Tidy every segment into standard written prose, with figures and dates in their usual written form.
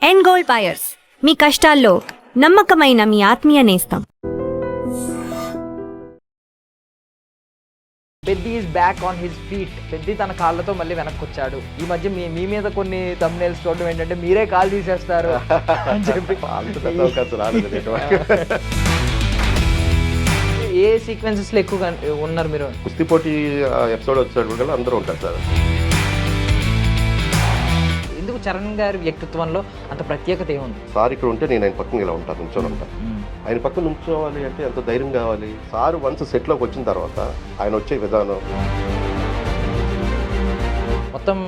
End gold buyers, మీ కష్టాల్లో నమ్మకమైన మీ ఆత్మీయ నేస్తం. Peddi is back on his feet. Peddi తన కాళ్ళతో మళ్ళీ వెనక్కి వచ్చాడు. ఈ మధ్య మీ మీద కొన్ని thumbnails చూడడం ఏంటంటే మీరే కాల్ తీసేస్తారు అని చెప్పి. ఏ సీక్వెన్సెస్ లో ఎక్కువగా ఉన్నారు మీరు? కుస్తీ పోటీ ఎపిసోడ్ వచ్చాడు కూడా అందరూ ఉంటారు సార్. ఎందుకు చరణ్ గారి వ్యక్తిత్వంలో అంత ప్రత్యేకత ఏముంది? సార్ ఇక్కడ ఉంటే నేను ఆయన పక్కన ఇలా ఉంటాను, నుంచొని ఉంటాను. ఆయన పక్కన నుంచోవాలి అంటే ఎంత ధైర్యం కావాలి. సార్ వన్స్ సెట్లోకి వచ్చిన తర్వాత ఆయన వచ్చే విధానం మొత్తం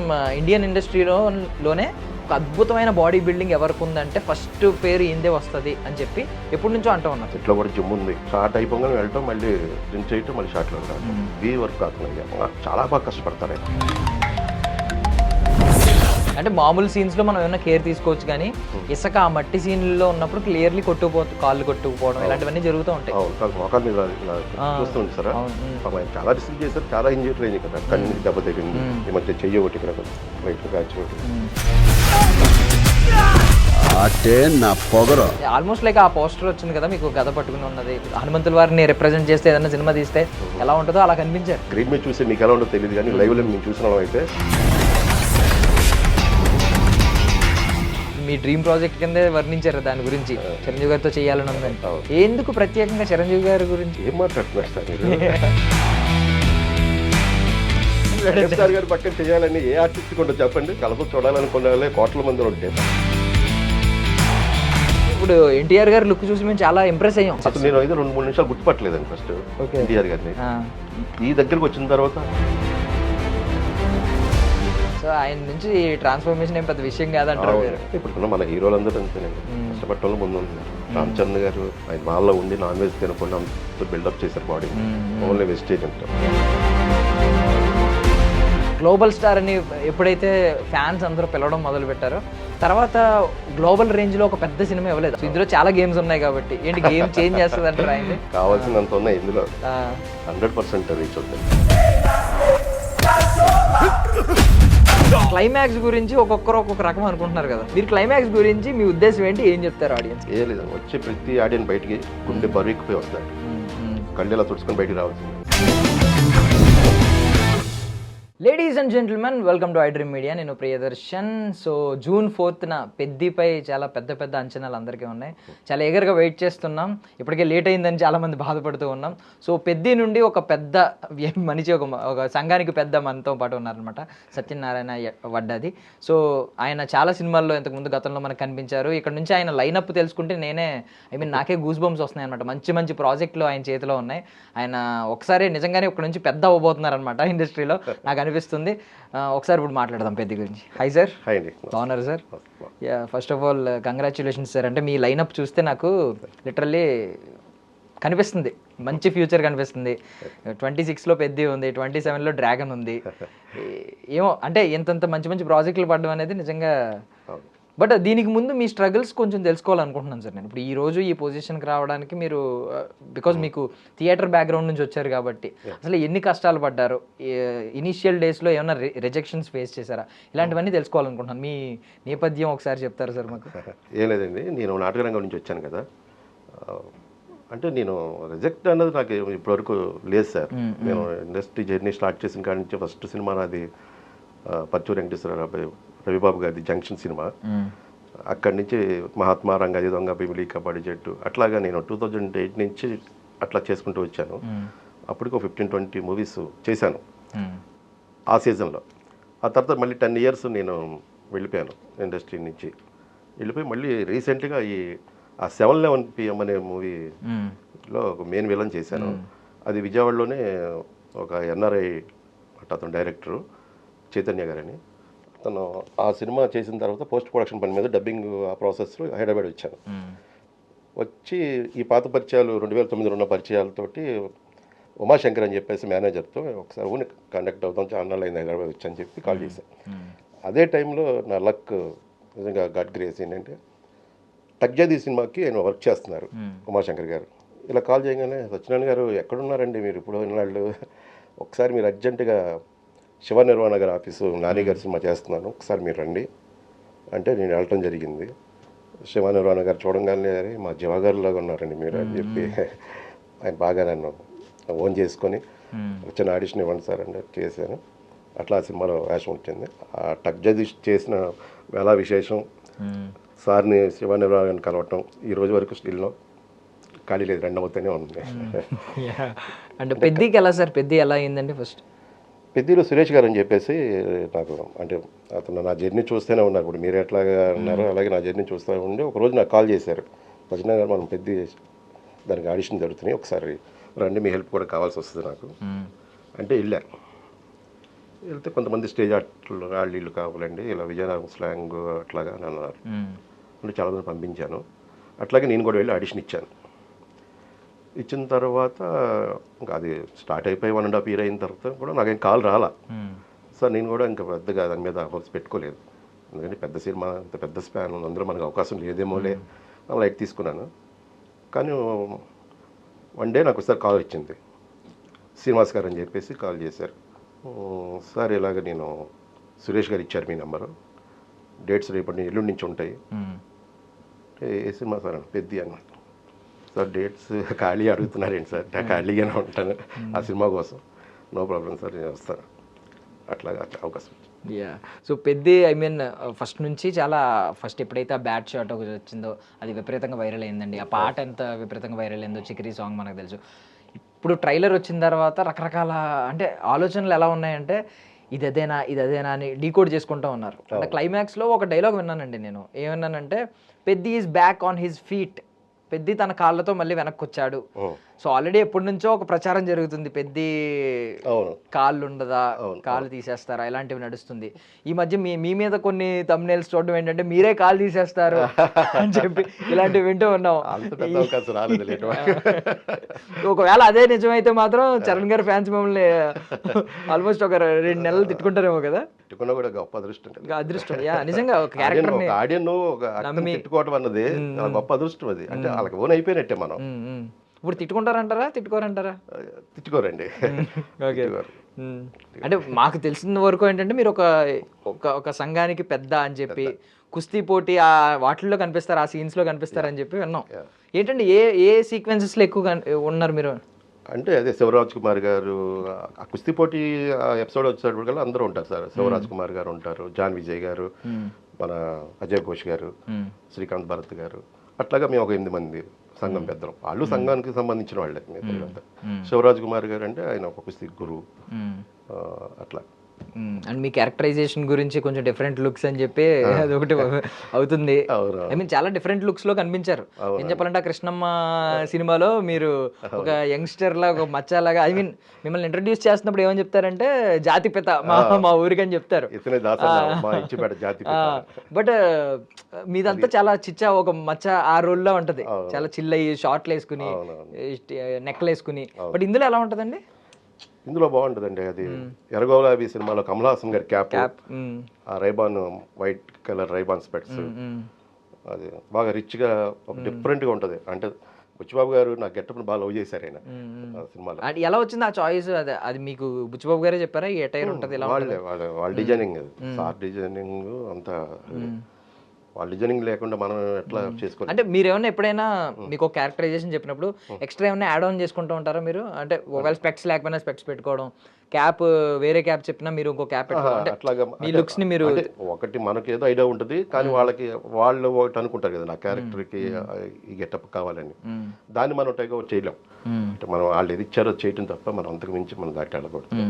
ఇండియన్ ఇండస్ట్రీలోనే ఒక అద్భుతమైన బాడీ బిల్డింగ్ ఎవరికి ఉందంటే ఫస్ట్ పేరు ఇందే వస్తుంది అని చెప్పి ఎప్పటి నుంచో అంటూ ఉన్నారు. సెట్లో కూడా జిమ్ ఉంది. షార్ట్ అయిపోగానే వెళ్ళటం, మళ్ళీ జిమ్ చేయటం, మళ్ళీ షార్ట్లో వెళ్ళడం. వీ వర్క్ కాకుండా చాలా బాగా కష్టపడతారు ఆయన. అంటే మామూలు సీన్స్లో మనం ఏమైనా కేర్ తీసుకోవచ్చు, కానీ ఇసుక ఆ మట్టి సీన్లో ఉన్నప్పుడు క్లియర్లీ కాళ్ళు కొట్టుకుపోవడం ఇలాంటివన్నీ జరుగుతూ ఉంటాయి. మోకాల మీద చూస్తుంది సార్. ఆయన చాలా రిసీవ్ చేశారు, చాలా ఇంజరీ అయింది కదా, కన్ను దెబ్బ తగ్గింది. ఈ మధ్య చెయ్యి ఒకటి ఇక్కడ లైట్ క్యాచ్ ఒకటి. ఆల్మోస్ట్ లైక్ ఆ పోస్టర్ వచ్చింది కదా మీకు, గద పట్టుకుని ఉన్నది, హనుమంతుల వారిని రిప్రజెంట్ చేస్తే ఏదైనా సినిమా తీస్తే ఎలా ఉంటుందో అలా కనిపించారు. గ్రీన్ మీద చూసి మీకు ఎలా ఉంటుందో తెలియదు, కానీ లైవ్లో మేము చూసిన అయితే మీ డ్రీమ్ ప్రాజెక్ట్ కిందే వర్ణించారు దాని గురించి. చిరంజీవి గారితో చేయాలని ఉందని. ఎందుకు ప్రత్యేకంగా చిరంజీవి గారి గురించి ఏం మాట్లాడుతున్నారు సార్ మీరు? సార్ గారు పక్కన చేయాలని ఏ ఆర్టిస్ట్ కొంటే చెప్పండి, కలప చూడాలనుకునే వాళ్ళే కోట్ల మంది ఉంటాయి. ఇప్పుడు ఎన్టీఆర్ గారి లుక్ చూసి మేము చాలా ఇంప్రెస్ అయ్యాం. అసలు నేను అయితే 2-3 నిమిషాలు గుర్తుపట్టలేదండి ఫస్ట్ ఎన్టీఆర్ గారిని. ఈ దగ్గరికి వచ్చిన తర్వాత సో ఆయన నుంచి ట్రాన్స్ఫర్మేషన్ ఏం పెద్ద విషయం కాదంటారు. ఇప్పుడు మన హీరోలందరూ అంతేనండి, కష్టపడటంలో ముందు ఉంది. రామచంద్ర గారు ఆయన వాళ్ళలో ఉండి నాన్ వెజ్ తినకుండా అంత బిల్డప్ చేశారు బాడీ, ఓన్లీ వెజిటేరియన్ అంతా. గ్లోబల్ స్టార్ అని ఎప్పుడైతే ఫ్యాన్స్ అందరూ పిలవడం మొదలు పెట్టారో తర్వాత గ్లోబల్ రేంజ్లో ఒక పెద్ద సినిమా ఇవ్వలేదు. ఇందులో చాలా గేమ్స్ ఉన్నాయి కాబట్టి ఏంటి గేమ్ చేంజ్ చేస్తుంది అంటారు ఆయన? కావాల్సినంత ఉన్నాయి ఇందులో, 100% రీచ్ అవుతుంది. క్లైమాక్స్ గురించి ఒక్కొక్కరు ఒక్కొక్క రకం అనుకుంటున్నారు కదా, మీరు క్లైమాక్స్ గురించి మీ ఉద్దేశం ఏంటి, ఏం చెప్తారు ఆడియన్స్? ఏ లేదు, వచ్చే ప్రతి ఆడియన్స్ బయటికి గుండె బరువుకుపోయి వస్తాడు, కళ్ళు ఇలా తుడుచుకొని బయటికి రావాల్సింది. Ladies and gentlemen, welcome to I dream media. నేను ప్రియదర్శన్. సో June 4th పెద్దిపై చాలా పెద్ద పెద్ద అంచనాలు అందరికీ ఉన్నాయి. చాలా ఎగర్గా వెయిట్ చేస్తున్నాం. ఇప్పటికే లేట్ అయిందని చాలామంది బాధపడుతూ ఉన్నాం. సో పెద్ది నుండి ఒక పెద్ద మనిషి, ఒక సంఘానికి పెద్ద మనతో పాటు ఉన్నారనమాట, సత్యనారాయణ వడ్డాది. సో ఆయన చాలా సినిమాల్లో ఇంతకుముందు గతంలో మనకు కనిపించారు. ఇక్కడ నుంచి ఆయన లైనప్ తెలుసుకుంటే నాకే గూస్ బంప్స్ వస్తున్నాయి అనమాట. మంచి మంచి ప్రాజెక్టులు ఆయన చేతిలో ఉన్నాయి. ఆయన ఒకసారి నిజంగానే ఇక్కడ నుంచి పెద్ద అవ్వబోతున్నారనమాట ఇండస్ట్రీలో, నాకు అనిపిస్తుంది. ఒకసారి ఇప్పుడు మాట్లాడదాం పెద్ది గురించి. Hi sir. బాగున్నారు sir? First of all congratulations sir. అంటే మీ లైనప్ చూస్తే నాకు లిటరల్లీ కనిపిస్తుంది, మంచి ఫ్యూచర్ కనిపిస్తుంది. 26లో పెద్ది ఉంది, 27లో డ్రాగన్ ఉంది. ఏమో అంటే ఇంతంత మంచి మంచి ప్రాజెక్టులు పడడం అనేది నిజంగా. బట్ దీనికి ముందు మీ స్ట్రగుల్స్ కొంచెం తెలుసుకోవాలనుకుంటున్నాను సార్ నేను. ఇప్పుడు ఈ రోజు ఈ పొజిషన్కి రావడానికి మీరు, బికాజ్ మీకు థియేటర్ బ్యాక్గ్రౌండ్ నుంచి వచ్చారు కాబట్టి, అసలు ఎన్ని కష్టాలు పడ్డారు, ఇనీషియల్ డేస్లో ఏమైనా రిజెక్షన్స్ ఫేస్ చేశారా, ఇలాంటివన్నీ తెలుసుకోవాలనుకుంటున్నాను. మీ నేపథ్యం ఒకసారి చెప్తారు సార్ మాకు? ఏం లేదండి, నేను నాటకరంగం నుంచి వచ్చాను కదా, అంటే నేను రిజెక్ట్ అన్నది నాకు ఇప్పటివరకు లేదు సార్. నేను ఇండస్ట్రీ జర్నీ స్టార్ట్ చేసిన కాడి నుంచి ఫస్ట్ సినిమా నాది పర్చూరు వెంకటేశ్వర రవిబాబు గారి జంక్షన్ సినిమా. అక్కడి నుంచి మహాత్మా, రంగాజీ దొంగ, బిమిలి, కబడ్డీ జట్టు, అట్లాగా నేను 2008 నుంచి అట్లా చేసుకుంటూ వచ్చాను. అప్పటికి 15-20 మూవీస్ చేశాను ఆ సీజన్లో. ఆ తర్వాత మళ్ళీ 10 years నేను వెళ్ళిపోయాను ఇండస్ట్రీ నుంచి. వెళ్ళిపోయి మళ్ళీ రీసెంట్గా ఆ 7-11 PM అనే మూవీలో ఒక మెయిన్ విలన్ చేశాను. అది విజయవాడలోనే ఒక NRI అతను డైరెక్టరు చైతన్య గారని. తను ఆ సినిమా చేసిన తర్వాత పోస్ట్ ప్రొడక్షన్ పని మీద డబ్బింగ్ ఆ ప్రాసెస్లో హైదరాబాద్ వచ్చాను. వచ్చి ఈ పాత పరిచయాలు 2009 ఉన్న పరిచయాలతోటి ఉమాశంకర్ అని చెప్పేసి మేనేజర్తో ఒకసారి ఊని కండక్ట్ అవుతాం, చాలా అయింది హైదరాబాద్ వచ్చని చెప్పి కాల్ చేశాను. అదే టైంలో నా లక్ నిజంగా గాడ్ గ్రేస్ ఏంటంటే, తగ్జాది సినిమాకి ఆయన వర్క్ చేస్తున్నారు ఉమాశంకర్ గారు. ఇలా కాల్ చేయగానే, సత్యనారాయణ గారు ఎక్కడున్నారండి మీరు ఇప్పుడు ఇన్నాళ్ళు, ఒకసారి మీరు అర్జెంటుగా శివ నిర్వాణ గారి ఆఫీసు నాని గారి సినిమా చేస్తున్నాను, ఒకసారి మీరు రండి, అంటే నేను వెళ్ళటం జరిగింది. శివానిరాణ గారు చూడంగానే "అరే, మా జీవగారులాగా ఉన్నారండి మీరు" అని చెప్పి ఆయన బాగా నన్ను ఓన్ చేసుకొని వచ్చిన ఆడిషన్ ఇవ్వండి సార్ అంటే చేశాను. అట్లా ఆ సినిమాలో వేషం వచ్చింది. ఆ టక్ జగదీష్ చేసిన వేళ విశేషం, సార్ని శివానిరాణ గారిని కలవటం ఈ రోజు వరకు స్టిల్లో ఖాళీ లేదు, రెండవతోనే ఉంది. అంటే పెద్దికి ఎలా సార్, పెద్ది ఎలా అయిందండి ఫస్ట్? పెద్దీలో సురేష్ గారు అని చెప్పేసి నాకు, అంటే అతను నా జర్నీ చూస్తూనే ఉన్నారు. ఇప్పుడు మీరు ఎట్లాగా ఉన్నారో అలాగే నా జర్నీ చూస్తూ ఉండి ఒకరోజు నాకు కాల్ చేశారు, భజన గారు మనం పెద్ద దానికి ఆడిషన్ జరుగుతున్నాయి, ఒకసారి రండి, మీ హెల్ప్ కూడా కావాల్సి వస్తుంది నాకు అంటే వెళ్ళా. వెళ్తే కొంతమంది స్టేజ్ ఆర్టిస్టులు వాళ్ళు వీళ్ళు కావాలండి, ఇలా విజయనగరం స్లాంగ్ అట్లాగా అని అన్నారు. అంటే చాలామంది పంపించాను. అట్లాగే నేను కూడా వెళ్ళి ఆడిషన్ ఇచ్చాను. ఇచ్చిన తర్వాత ఇంకా అది స్టార్ట్ అయిపోయి 1.5 year అయిన తర్వాత కూడా నాకేం కాల్ రాలా. సార్ నేను కూడా ఇంకా పెద్దగా దాని మీద హోప్స్ పెట్టుకోలేదు, ఎందుకంటే పెద్ద సినిమా, అంత పెద్ద స్పాన్, అందులో మనకు అవకాశం లేదేమోలే లైట్ తీసుకున్నాను. కానీ వన్ డే నాకు ఒకసారి కాల్ వచ్చింది, శ్రీనివాస్ గారు అని చెప్పేసి కాల్ చేశారు. సార్ ఇలాగ నేను సురేష్ గారు ఇచ్చారు మీ నెంబరు, డేట్స్ రేపటి ఎల్లుండి నుంచి ఉంటాయి. ఏ సినిమా సార్ అని పెద్ది అన్నమాట. సార్ డేట్స్ ఖాళీ అడుగుతున్నారేంటి సార్, నేను ఖాళీగానే ఉంటాను ఆ సినిమా కోసం, నో ప్రాబ్లం సార్ నేను వస్తాను. అట్లాగా అట్లా అవకాశం. So Peddi I mean first నుంచి చాలా, ఫస్ట్ ఎప్పుడైతే ఆ బ్యాట్ షాట్ ఒకటి వచ్చిందో అది విపరీతంగా వైరల్ అయిందండి. ఆ పాట ఎంత విపరీతంగా వైరల్ అయిందో, చికిరీ సాంగ్ మనకు తెలుసు. ఇప్పుడు ట్రైలర్ వచ్చిన తర్వాత రకరకాల అంటే ఆలోచనలు ఎలా ఉన్నాయంటే ఇది అదేనా అని డీకోడ్ చేసుకుంటూ ఉన్నారు. అంటే క్లైమాక్స్లో ఒక డైలాగ్ విన్నానండి నేను, ఏమన్నానంటే Peddi is back on his feet, Peddi తన కాళ్ళతో మళ్ళీ వెనక్కి వచ్చాడు. సో ఆల్రెడీ ఎప్పటి నుంచో ఒక ప్రచారం జరుగుతుంది, పెద్ది కాళ్ళు ఉండదా, కాళ్ళు తీసేస్తారా, ఇలాంటివి నడుస్తుంది. ఈ మధ్య మీ మీద కొన్ని thumbnails చూడడం ఏంటంటే మీరే కాళ్ళు తీసేస్తారు అని చెప్పి ఇలాంటివి వింటూ ఉన్నాం. ఒకవేళ అదే నిజమైతే మాత్రం చరణ్ గారి ఫ్యాన్స్ మిమ్మల్ని ఆల్మోస్ట్ ఒక 2 నెలలు తిట్టుకుంటారేమో కదా. తిట్టుకున్నా కూడా గొప్ప అదృష్టం, అదృష్టం. నిజంగా ఒక క్యారెక్టర్ తిట్టుకోవడం అన్నది గొప్ప అదృష్టం. అది అంటే వాళ్ళకి ఓన్ అయిపోయినట్టే. మనం ఇప్పుడు తిట్టుకుంటారంటారా, తిట్టుకోరంటారా? తిట్టుకోరండి. ఓకే. అంటే మాకు తెలిసిన వరకు ఏంటంటే మీరు ఒక సంఘానికి పెద్ద అని చెప్పి కుస్తీ పోటీ ఆ వాటిల్లో కనిపిస్తారు, ఆ సీన్స్లో కనిపిస్తారు అని చెప్పి విన్నాం. ఏంటంటే ఏ సీక్వెన్సెస్లో ఎక్కువ ఉన్నారు మీరు? అంటే అదే శివరాజ్ కుమార్ గారు ఆ కుస్తీ పోటీ ఎపిసోడ్ వచ్చేటప్పుడు కల్లా అందరూ ఉంటారు సార్. శివరాజ్ కుమార్ గారు ఉంటారు, జాన్ విజయ్ గారు, మన అజయ్ ఘోష్ గారు, శ్రీకాంత్ భరత్ గారు, అట్లాగా మేము ఒక 8 మంది సంఘం పెద్దలు. వాళ్ళు సంఘానికి సంబంధించిన వాళ్ళే. శివరాజ్ కుమార్ గారు అంటే ఆయన ఒక కుస్తీ గురువు. అట్లా అండ్ మీ క్యారెక్టరైజేషన్ గురించి కొంచెం డిఫరెంట్ లుక్స్ అని చెప్పి అది ఒకటి అవుతుంది. ఐ మీన్ చాలా డిఫరెంట్ లుక్స్ లో కనిపించారు. ఏం చెప్పాలంటే ఆ కృష్ణమ్మ సినిమాలో మీరు ఒక యంగ్స్టర్ లాగా, ఒక మచ్చలాగా, ఐ మీన్ మిమ్మల్ని ఇంట్రడ్యూస్ చేస్తున్నప్పుడు ఏమని చెప్తారంటే జాతిపిత మా ఊరికి అని చెప్తారు. బట్ మీదంతా చాలా చిచ్చా ఒక మచ్చ ఆ రోల్లో ఉంటది, చాలా చిల్లయి షార్ట్లు వేసుకుని నెక్లు వేసుకుని. బట్ ఇందులో ఎలా ఉంటదండి? ఇందులో బాగుంటుందండి. అది ఎర్రగోలాబీ సినిమాలో కమల్ హాసన్ గారి క్యాప్, ఆ రైబాన్ వైట్ కలర్ రైబాన్ స్పెట్స్, అది బాగా రిచ్గా ఒక డిఫరెంట్గా ఉంటుంది. అంటే బుచ్చిబాబు గారు నా గెటప్ని బాగా లవ్ చేశారు ఆయన సినిమాలో. ఎలా వచ్చింది ఆ చాయిస్? అది మీకు బుచ్చిబాబు గారే చెప్పారా ఈ అటైర్ ఉంటుంది? వాళ్ళ డిజైనింగ్, సార్ డిజైనింగ్ అంతా వాళ్ళ డిజైనింగ్ లేకుండా మనం ఎట్లా చేసుకోవాలి. అంటే మీరు ఏమన్నా ఎప్పుడైనా మీకు ఒక క్యారెక్టరైజేషన్ చెప్పినప్పుడు ఎక్స్ట్రా ఏమైనా యాడ్ ఆన్ చేసుకుంటూ ఉంటారా మీరు? అంటే ఒకవేళ స్పెక్ట్స్ లేకపోయినా స్పెక్ట్స్ పెట్టుకోవడం, క్యాప్ వేరే క్యాప్ చెప్పినా మీరు ఇంకో క్యాప్ పెట్టుకోవడం, అట్లాగా మీ లుక్స్ ని మీరు ఒకటి మనకి ఏదో ఐడియా ఉంటుంది, కానీ వాళ్ళు ఒకటి అనుకుంటారు కదా నా క్యారెక్టర్కి ఈ గెటప్ కావాలని, దాన్ని మనం టేక్ ఓవర్ చేయలేం. అంటే మనం వాళ్ళు ఏది ఇచ్చారో చేయటం తప్ప మనం అంతకు మించి మనం దాటి వెళ్ళకూడదు.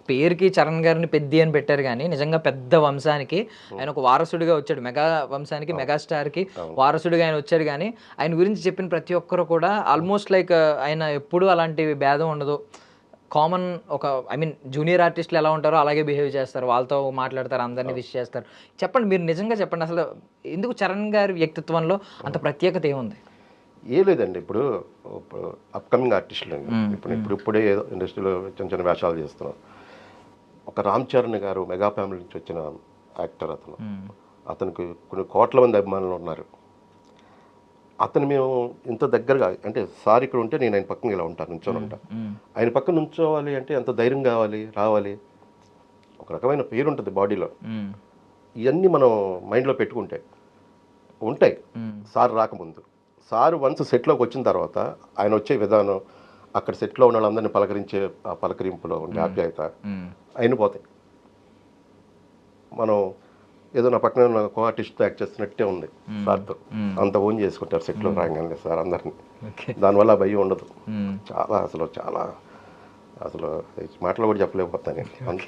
పేరుకి చరణ్ గారిని పెద్ది అని పెట్టారు కానీ నిజంగా పెద్ద వంశానికి ఆయన ఒక వారసుడిగా వచ్చాడు. మెగా వంశానికి, మెగాస్టార్కి వారసుడిగా ఆయన వచ్చాడు. కానీ ఆయన గురించి చెప్పిన ప్రతి ఒక్కరు కూడా ఆల్మోస్ట్ లైక్ ఆయన ఎప్పుడూ అలాంటి భేదం ఉండదు. కామన్ ఒక ఐ మీన్ జూనియర్ ఆర్టిస్టులు ఎలా ఉంటారో అలాగే బిహేవ్ చేస్తారు, వాళ్ళతో మాట్లాడతారు, అందరినీ విష్ చేస్తారు. చెప్పండి, మీరు నిజంగా చెప్పండి, అసలు ఎందుకు చరణ్ గారి వ్యక్తిత్వంలో అంత ప్రత్యేకత ఏముంది? ఏ లేదండి, ఇప్పుడు అప్కమింగ్ ఆర్టిస్టులు అండి, ఇప్పుడే ఏదో ఇండస్ట్రీలో చిన్న చిన్న వేషాలు చేస్తున్నారు. ఒక రామ్ చరణ్ గారు మెగా ఫ్యామిలీ నుంచి వచ్చిన యాక్టర్. అతనికి కొన్ని కోట్ల మంది అభిమానులు ఉన్నారు. అతను మేము ఇంత దగ్గరగా, అంటే సార్ ఇక్కడ ఉంటే నేను ఆయన పక్కన ఇలా ఉంటాను, నుంచొని ఉంటాను. ఆయన పక్కన నుంచోవాలి అంటే ఎంత ధైర్యం కావాలి, రావాలి. ఒక రకమైన పేరు ఉంటుంది బాడీలో. ఇవన్నీ మనం మైండ్లో పెట్టుకుంటే ఉంటాయి. సార్ రాకముందు సార్ వన్స్ సెట్లోకి వచ్చిన తర్వాత ఆయన వచ్చే విధానం, అక్కడ సెట్లో ఉన్న వాళ్ళందరినీ పలకరించే ఆ పలకరింపులో ఉండే ఆప్యాయత అయిపోతాయి. మనం ఏదో నా పక్కన ఉన్న కో ఆర్టిస్ట్తో యాక్ట్ చేస్తున్నట్టే ఉంది సార్తో, అంత ఓన్ చేసుకుంటారు సెట్లో రాగానే సార్ అందరినీ. దానివల్ల భయం ఉండదు. చాలా అసలు మాటలు కూడా చెప్పలేకపోతాను, అంత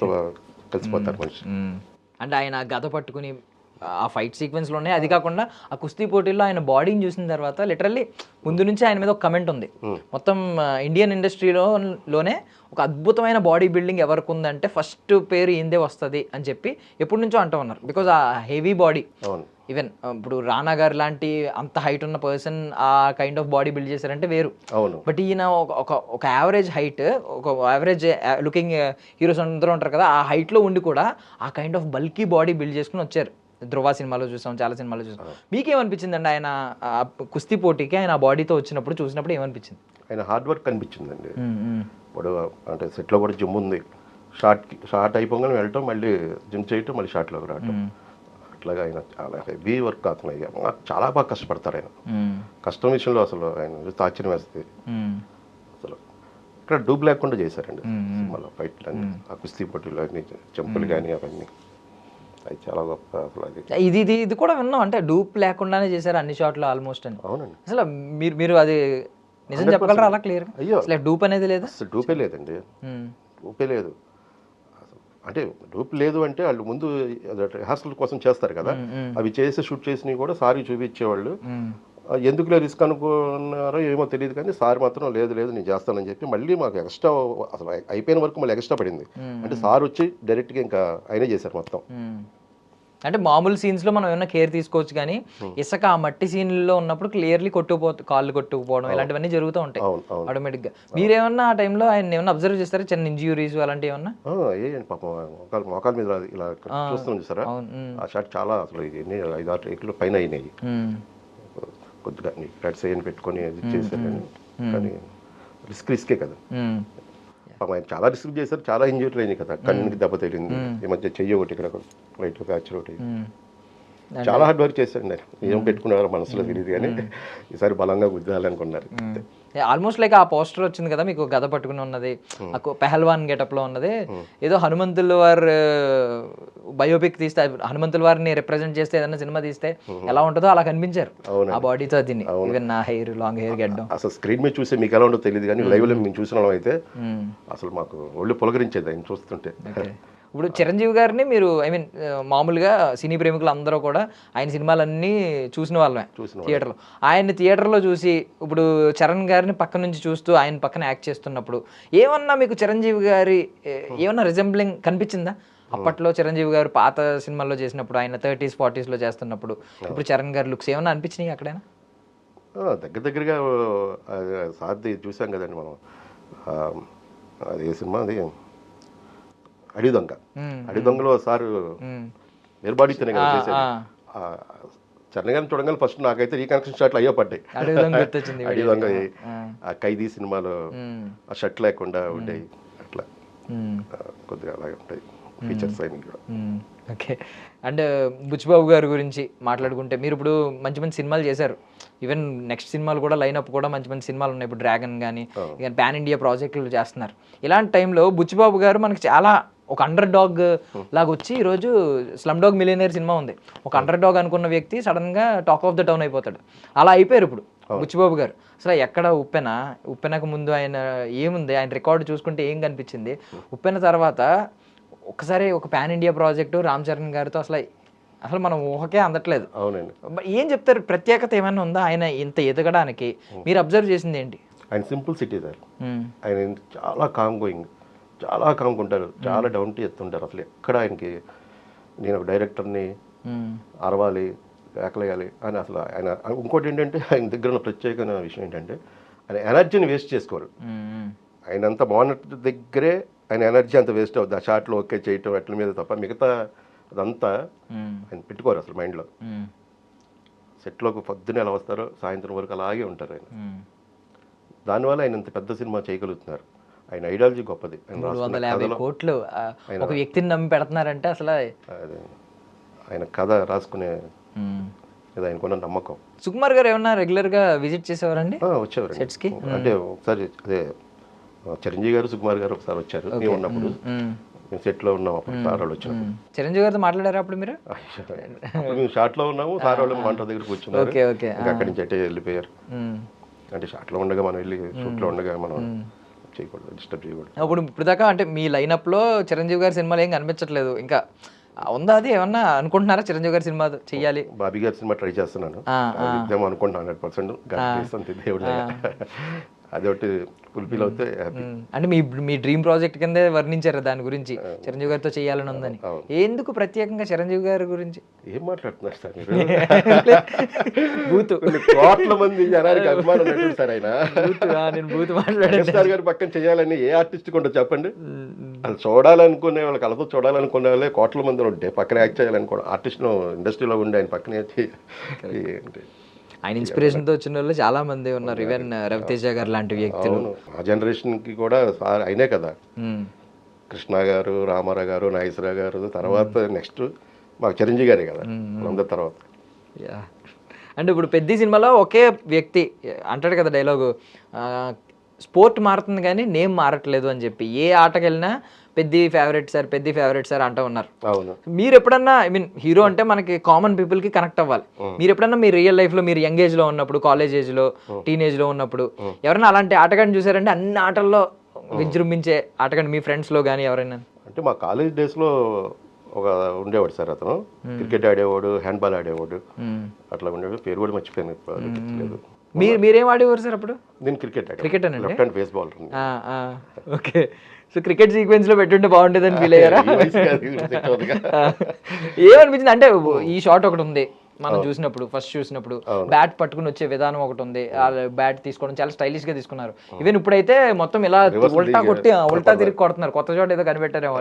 కలిసిపోతారు మనిషి. అంటే ఆయన గద పట్టుకుని ఆ ఫైట్ సీక్వెన్స్లోనే, అది కాకుండా ఆ కుస్తీ పోటీల్లో ఆయన బాడీని చూసిన తర్వాత లిటరల్లీ ముందు నుంచి ఆయన మీద ఒక కమెంట్ ఉంది. మొత్తం ఇండియన్ ఇండస్ట్రీలోనే ఒక అద్భుతమైన బాడీ బిల్డింగ్ ఎవరికి ఉందంటే ఫస్ట్ పేరు ఏందే వస్తుంది అని చెప్పి ఎప్పటి నుంచో అంటూ ఉన్నారు. బికాజ్ ఆ హెవీ బాడీ, ఈవెన్ ఇప్పుడు రానా గారు లాంటి అంత హైట్ ఉన్న పర్సన్ ఆ కైండ్ ఆఫ్ బాడీ బిల్డ్ చేశారంటే వేరు. బట్ ఈయన ఒక యావరేజ్ హైట్, ఒక యావరేజ్ లుకింగ్ హీరోస్ అందరూ ఉంటారు కదా, ఆ హైట్లో ఉండి కూడా ఆ kind of bulky body build చేసుకుని వచ్చారు. ధృవ సినిమాలో చూసాం, చాలా సినిమాలో చూసాం. మీకేమనిపించింది అండి ఆయన కుస్తీ పోటీకి ఆయన ఆ బాడీతో వచ్చినప్పుడు, చూసినప్పుడు ఏమనిపించింది? ఆయన హార్డ్ వర్క్ అనిపించిందండి. ఇప్పుడు అంటే సెట్లో కూడా జిమ్ ఉంది, షార్ట్ అయిపోగానే వెళ్ళటం, మళ్ళీ జిమ్ చేయటం, మళ్ళీ షార్ట్లోకి రావటం, అట్లాగా ఆయన చాలా హెవీ వర్క్ అవుతుంది. చాలా బాగా కష్టపడతారు ఆయన. కష్టం విషయంలో అసలు ఆయన ఆశ్చర్యం వేస్తుంది. అసలు ఇక్కడ డూబ్ లేకుండా చేశారండి సినిమాలో ఫైట్లు అన్ని, ఆ కుస్తీ పోటీలు అన్ని, చెంపులు కానీ అవన్నీ, అది చాలా గొప్ప. అసలు అది ఇది కూడా విన్నాం, అంటే డూప్ లేకుండానే చేశారు అన్ని షాట్లు ఆల్మోస్ట్ అని. అవునండి. అసలు మీరు అది నిజం చెప్పగలరా అలా క్లియర్? అయ్యో, అసలు డూప్ అనేది లేదు, అసలు డూపే లేదండి, డూపే లేదు. అంటే డూప్ లేదు అంటే వాళ్ళు ముందు రిహార్సల్ కోసం చేస్తారు కదా, అవి చేసి షూట్ చేసినవి కూడా సార్కి చూపించేవాళ్ళు. ఎందుకులే రిస్క్ అనుకున్నారో ఏమో తెలియదు, కానీ సార్ మాత్రం లేదు నేను చేస్తానని చెప్పి మళ్ళీ మాకు ఎక్స్ట్రా, అసలు అయిపోయిన వరకు మళ్ళీ ఎక్స్ట్రా పడింది. అంటే సార్ వచ్చి డైరెక్ట్గా ఇంకా ఆయనే చేశారు మొత్తం. అంటే మామూలు సీన్స్లో మనం ఏమైనా కేర్ తీసుకోవచ్చు, కానీ ఇసుక ఆ మట్టి సీన్లో ఉన్నప్పుడు క్లియర్లీ కాళ్ళు కొట్టుకుపోవడం ఇలాంటివన్నీ జరుగుతూ ఉంటాయి ఆటోమేటిక్గా. మీరేమన్నా ఆ టైంలో ఆయన ఏమన్నా అబ్జర్వ్ చేస్తారా, చిన్న ఇంజ్యూరీస్ అలాంటివి ఏమన్నా? పాపం మోకాల మీద ఇలా చూస్తుంది సార్, ఆ షాట్ చాలా అసలు 5-6 టేకులు పైన అయినాయి. కొద్దిగా కట్స్ అయ్యని పెట్టుకొని చేశారు, కానీ రిస్కే కదా. ఆయన చాలా రిస్క్ చేశారు, చాలా ఇంజూరీ అయినాయి కదా, కన్నుకి దెబ్బ తగిలింది, ఈ మధ్య చెయ్యి ఒకటి ఇక్కడ లైట్ ఫ్రాక్చర్ ఒకటి. చాలా హార్డ్ వర్క్ చేశారు. ఏం పెట్టుకున్నారో మనసులో తెలియదు, కానీ ఈసారి బలంగా గుద్దాలనుకున్నారు. ఆల్మోస్ట్ లైక్ ఆ పోస్టర్ వచ్చింది కదా మీకు, గద పట్టుకుని ఉన్నది, పెహల్వాన్ గెటప్ లో ఉన్నది, ఏదో హనుమంతుల వారు బయోపిక్ తీస్తే, హనుమంతుల వారిని రిప్రజెంట్ చేస్తే ఏదైనా సినిమా తీస్తే ఎలా ఉంటుందో అలా కనిపించారు ఆ బాడీతో. దీన్ని ఈవెన్ నా హెయిర్, లాంగ్ హెయిర్ గెడ్డం అసలు స్క్రీన్ మీద చూస్తే మీకు ఎలా ఉంటుందో తెలియదు, కానీ లైవ్ లో మేము చూసిన వాళ్ళం అయితే అసలు మాకు ఒళ్ళు పులకరించేది ఆయన చూస్తుంటే. ఇప్పుడు చిరంజీవి గారిని మీరు మామూలుగా సినీ ప్రేమికులు అందరూ కూడా ఆయన సినిమాలన్నీ చూసిన వాళ్ళమే థియేటర్లో. ఆయన్ని థియేటర్లో చూసి ఇప్పుడు చరణ్ గారిని పక్క నుంచి చూస్తూ ఆయన పక్కన యాక్ట్ చేస్తున్నప్పుడు ఏమన్నా మీకు చిరంజీవి గారి ఏమన్నా రిజెంబ్లింగ్ కనిపించిందా? అప్పట్లో చిరంజీవి గారు పాత సినిమాల్లో చేసినప్పుడు, ఆయన 30s 40s చేస్తున్నప్పుడు, ఇప్పుడు చరణ్ గారి లుక్స్ ఏమన్నా అనిపించినాయి అక్కడైనా? దగ్గరగా సార్ది చూసాం కదండి మనం. అది ఏ సినిమా, అది అడి దొంగలో సారు నిర్బాడితేనే కదా చేసేది. చరణ్ గారిని చూడగానే ఫస్ట్ నాకైతే రీకనెక్షన్ షాట్లు అయ్యో పడ్డాయి. అడి దొంగ, ఆ ఖైదీ సినిమాలో ఆ షర్ట్ లేకుండా ఉంటాయి, అట్లా కొద్దిగా అలాగే ఉంటాయి ఫీచర్స్ అయినా కూడా. ఓకే. అండ్ బుచ్చిబాబు గారి గురించి మాట్లాడుకుంటే, మీరు ఇప్పుడు మంచి మంచి సినిమాలు చేశారు, ఈవెన్ నెక్స్ట్ సినిమాలు కూడా లైనప్ కూడా మంచి మంచి సినిమాలు ఉన్నాయి. ఇప్పుడు డ్రాగన్ కానీ పాన్ ఇండియా ప్రాజెక్టులు చేస్తున్నారు. ఇలాంటి టైంలో బుచ్చిబాబు గారు మనకి చాలా ఒక అండర్ డాగ్ లాగా వచ్చి, ఈరోజు స్లమ్ డాగ్ మిలియనర్ సినిమా ఉంది, ఒక అండర్ డాగ్ అనుకున్న వ్యక్తి సడన్గా టాక్ ఆఫ్ ద టౌన్ అయిపోతాడు. అలా అయిపోయారు ఇప్పుడు బుచ్చిబాబు గారు. అసలు ఎక్కడ ఉప్పెనకు ముందు ఆయన ఏముంది, ఆయన రికార్డు చూసుకుంటే ఏం కనిపించింది, ఉప్పెన తర్వాత ఒకసారి ఒక pan India project Ram Charan గారితో అసలు మనం ఊహకే అందట్లేదు. అవునండి. ఏం చెప్తారు, ప్రత్యేకత ఏమైనా ఉందా ఆయన ఇంత ఎదగడానికి? మీరు అబ్జర్వ్ చేసింది ఏంటి? ఆయన సింపుల్ సిటీ సార్. ఆయన చాలా చాలా కామ్గా ఉంటారు, చాలా డౌన్ టు ఎర్త్ ఉంటారు. అసలు ఎక్కడ ఆయనకి నేను ఒక డైరెక్టర్ని అరవాలి, కేకలేయాలి అని అసలు ఆయన. ఇంకోటి ఏంటంటే ఆయన దగ్గర ఉన్న ప్రత్యేకమైన విషయం ఏంటంటే ఆయన ఎనర్జీని వేస్ట్ చేసుకోరు. ఆయన అంత మానిటర్ దగ్గరే ఆయన ఎనర్జీ అంత వేస్ట్ అవుతుంది. ఆ షాట్లో ఓకే చేయటం అట్ల మీద తప్ప మిగతా అదంతా ఆయన పెట్టుకోరు అసలు మైండ్లో. సెట్లోకి పొద్దునే ఎలా వస్తారో సాయంత్రం వరకు అలాగే ఉంటారు ఆయన. దానివల్ల ఆయన ఇంత పెద్ద సినిమా చేయగలుగుతున్నారు. ఆయన ఐడియాలజీ గొప్పది. 350 కోట్లు ఒక వ్యక్తిని నమ్మి పెడుతున్నారంటే అసలు ఆయన కథ రాసుకునే ఇది ఆయనకున్న నమ్మకం. సుకుమార్ గారు ఏమన్నా రెగ్యులర్గా విజిట్ చేసేవారండి వచ్చేవారు సెట్స్కి? అంటే ఒకసారి అదే చిరంజీవి గారు సుకుమార్ గారు ఒకసారి వచ్చారు మేము ఉన్నప్పుడు, మేము సెట్లో ఉన్నాం అప్పుడు సార్ వాళ్ళు వచ్చినప్పుడు. చిరంజీవి గారితో మాట్లాడారు అప్పుడు మీరు? మేము షాట్లో ఉన్నాము, సార్ వాళ్ళు వంట దగ్గర కూర్చున్నారు, ఓకే ఓకే. ఇంకా అక్కడి నుంచి అటే వెళ్ళిపోయారు. అంటే షాట్లో ఉండగా మనం వెళ్ళి షూట్లో ఉండగా మనం చేయకూడదు, డిస్టర్బ్ చేయకూడదు. ఇప్పుడు దాకా అంటే మీ లైనప్లో చిరంజీవి గారి సినిమాలు ఏం కనిపించట్లేదు, ఇంకా ఉందా అది ఏమన్నా అనుకుంటున్నారా చిరంజీవి గారి సినిమా చెయ్యాలి? బాబీ గారి సినిమా ట్రై చేస్తున్నాను, ఇద్దాం అనుకుంటున్నాను 100%. దేవుడు అదొకటి ఫుల్ఫిల్ అవుతే హ్యాపీ. అంటే మీ డ్రీమ్ ప్రాజెక్ట్ కిందే వర్ణించారు దాని గురించి, చిరంజీవి గారితో చేయాలని ఉందని. ఎందుకు ప్రత్యేకంగా చిరంజీవి గారి గురించి? ఏం మాట్లాడుతున్నారు సార్ మీరు? కోట్ల మంది జనానికి అభిమానం ఉంటుంది సార్ ఆయన. నేను బూత్ మాట్లాడాను సార్ గారి పక్కన చేయాలని ఏ ఆర్టిస్ట్ కొండ చెప్పండి. అది చూడాలనుకునే వాళ్ళు, కలతో చూడాలనుకునే వాళ్ళే కోట్ల మంది ఉంటే పక్కన యాక్ట్ చేయాలనుకోండి. ఆర్టిస్ట్ ఇండస్ట్రీలో ఉండి ఆయన పక్కనే ఏంటి, ఆయన ఇన్స్పిరేషన్ తో వచ్చిన వాళ్ళు చాలా మంది ఉన్నారు, ఈవెన్ రవితేజ గారు లాంటి వ్యక్తులు. ఆ జనరేషన్ కి కూడా అయినే కదా, కృష్ణ గారు, రామారావు గారు, నాగేశ్వరరావు గారు, తర్వాత నెక్స్ట్ మాకు చిరంజీవి గారే కదా అందరి తర్వాత. అంటే ఇప్పుడు పెద్ద సినిమాలో ఒకే వ్యక్తి అంటాడు కదా డైలాగు, స్పోర్ట్ మారుతుంది కానీ నేమ్ మారట్లేదు అని చెప్పి, ఏ ఆటకి వెళ్ళినా పెద్ద ఫేవరెట్ సార్ అంటూ ఉన్నారు. మీరు ఎప్పుడన్నా, ఐ మీన్ హీరో అంటే మనకి కామన్ పీపుల్ కి కనెక్ట్ అవ్వాలి. మీరు ఎప్పుడన్నా మీ రియల్ లైఫ్ లో మీరు యంగ్ ఏజ్ లో ఉన్నప్పుడు, కాలేజ్ ఏజ్ లో, టీనేజ్ లో ఉన్నప్పుడు ఎవరైనా అలాంటి ఆటగాడిని చూసారంటే అన్ని ఆటల్లో విజృంభించే ఆటగాడి మీ ఫ్రెండ్స్ లో కానీ ఎవరైనా? అంటే మా కాలేజ్ డేస్ లో ఒక ఉండేవాడు సార్, అతను క్రికెట్ ఆడేవాడు, హ్యాండ్బాల్ ఆడేవాడు, అట్లా ఉండేవాడు. పేరు కూడా మర్చిపోయాను. మీరేం ఆడేవారు సార్ అప్పుడు? నేను క్రికెట్ అనండి, left hand base ball. Okay. So cricket sequence లో పెట్టుంటే బాగుండేదని ఫీల్ అయ్యారా? ఏమనిపించింది అంటే ఈ షాట్ ఒకటి ఉంది మనం చూసినప్పుడు, ఫస్ట్ చూసినప్పుడు బ్యాట్ పట్టుకుని వచ్చే విధానం ఒకటి ఉంది, బ్యాట్ తీసుకోవడం చాలా స్టైలిష్ గా తీసుకున్నారు. ఈవెన్ ఇప్పుడైతే మొత్తం ఇలా ఉల్టా తిరిగి కొడుతున్నారు, కొత్త షాట్ ఏదో కనిపెట్టారేమో.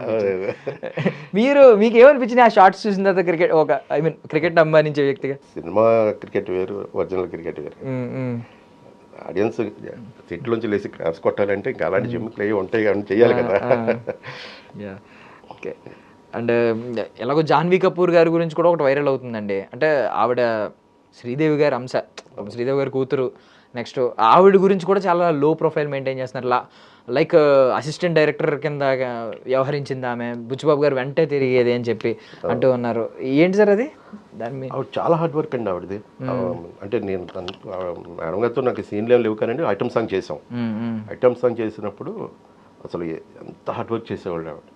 మీకు ఏమనిపించింది ఆ షార్ట్స్ చూసిన తర్వాత? క్రికెట్ ఐ మీన్ క్రికెట్ అభిమానించే వ్యక్తిగా. సినిమా క్రికెట్ వేరు, ఒరిజినల్ క్రికెట్ వేరు. ఆడియన్స్ సెట్లోంచి లేసి క్రాప్స్ కొట్టాలంటే ఇంకా అలాంటి జిమ్ ప్లే ఉంటాయి కానీ చేయాలి కదా. ఓకే. అండ్ ఎలాగో జాన్వీ కపూర్ గారి గురించి కూడా ఒకటి వైరల్ అవుతుందండి. అంటే ఆవిడ శ్రీదేవి గారి అంశ, శ్రీదేవి గారి కూతురు. నెక్స్ట్ ఆవిడ గురించి కూడా చాలా లో ప్రొఫైల్ మెయింటైన్ చేస్తున్నారు. లైక్ అసిస్టెంట్ డైరెక్టర్ కింద వ్యవహరించింది ఆమె, బుచ్చిబాబు గారు వెంటే తిరిగేది అని చెప్పి అంటూ ఉన్నారు. ఏంటి సార్ అది? దాని మీద ఆవిడ చాలా హార్డ్ వర్క్ అండి ఆవిడది. అంటే నేను మేడం గారితో నాకు సీన్లు ఏం లేవు కానీ ఐటమ్ సాంగ్ చేసాం. ఐటమ్ సాంగ్ చేసినప్పుడు అసలు ఎంత హార్డ్ వర్క్ చేసేవాళ్ళు ఆవిడ.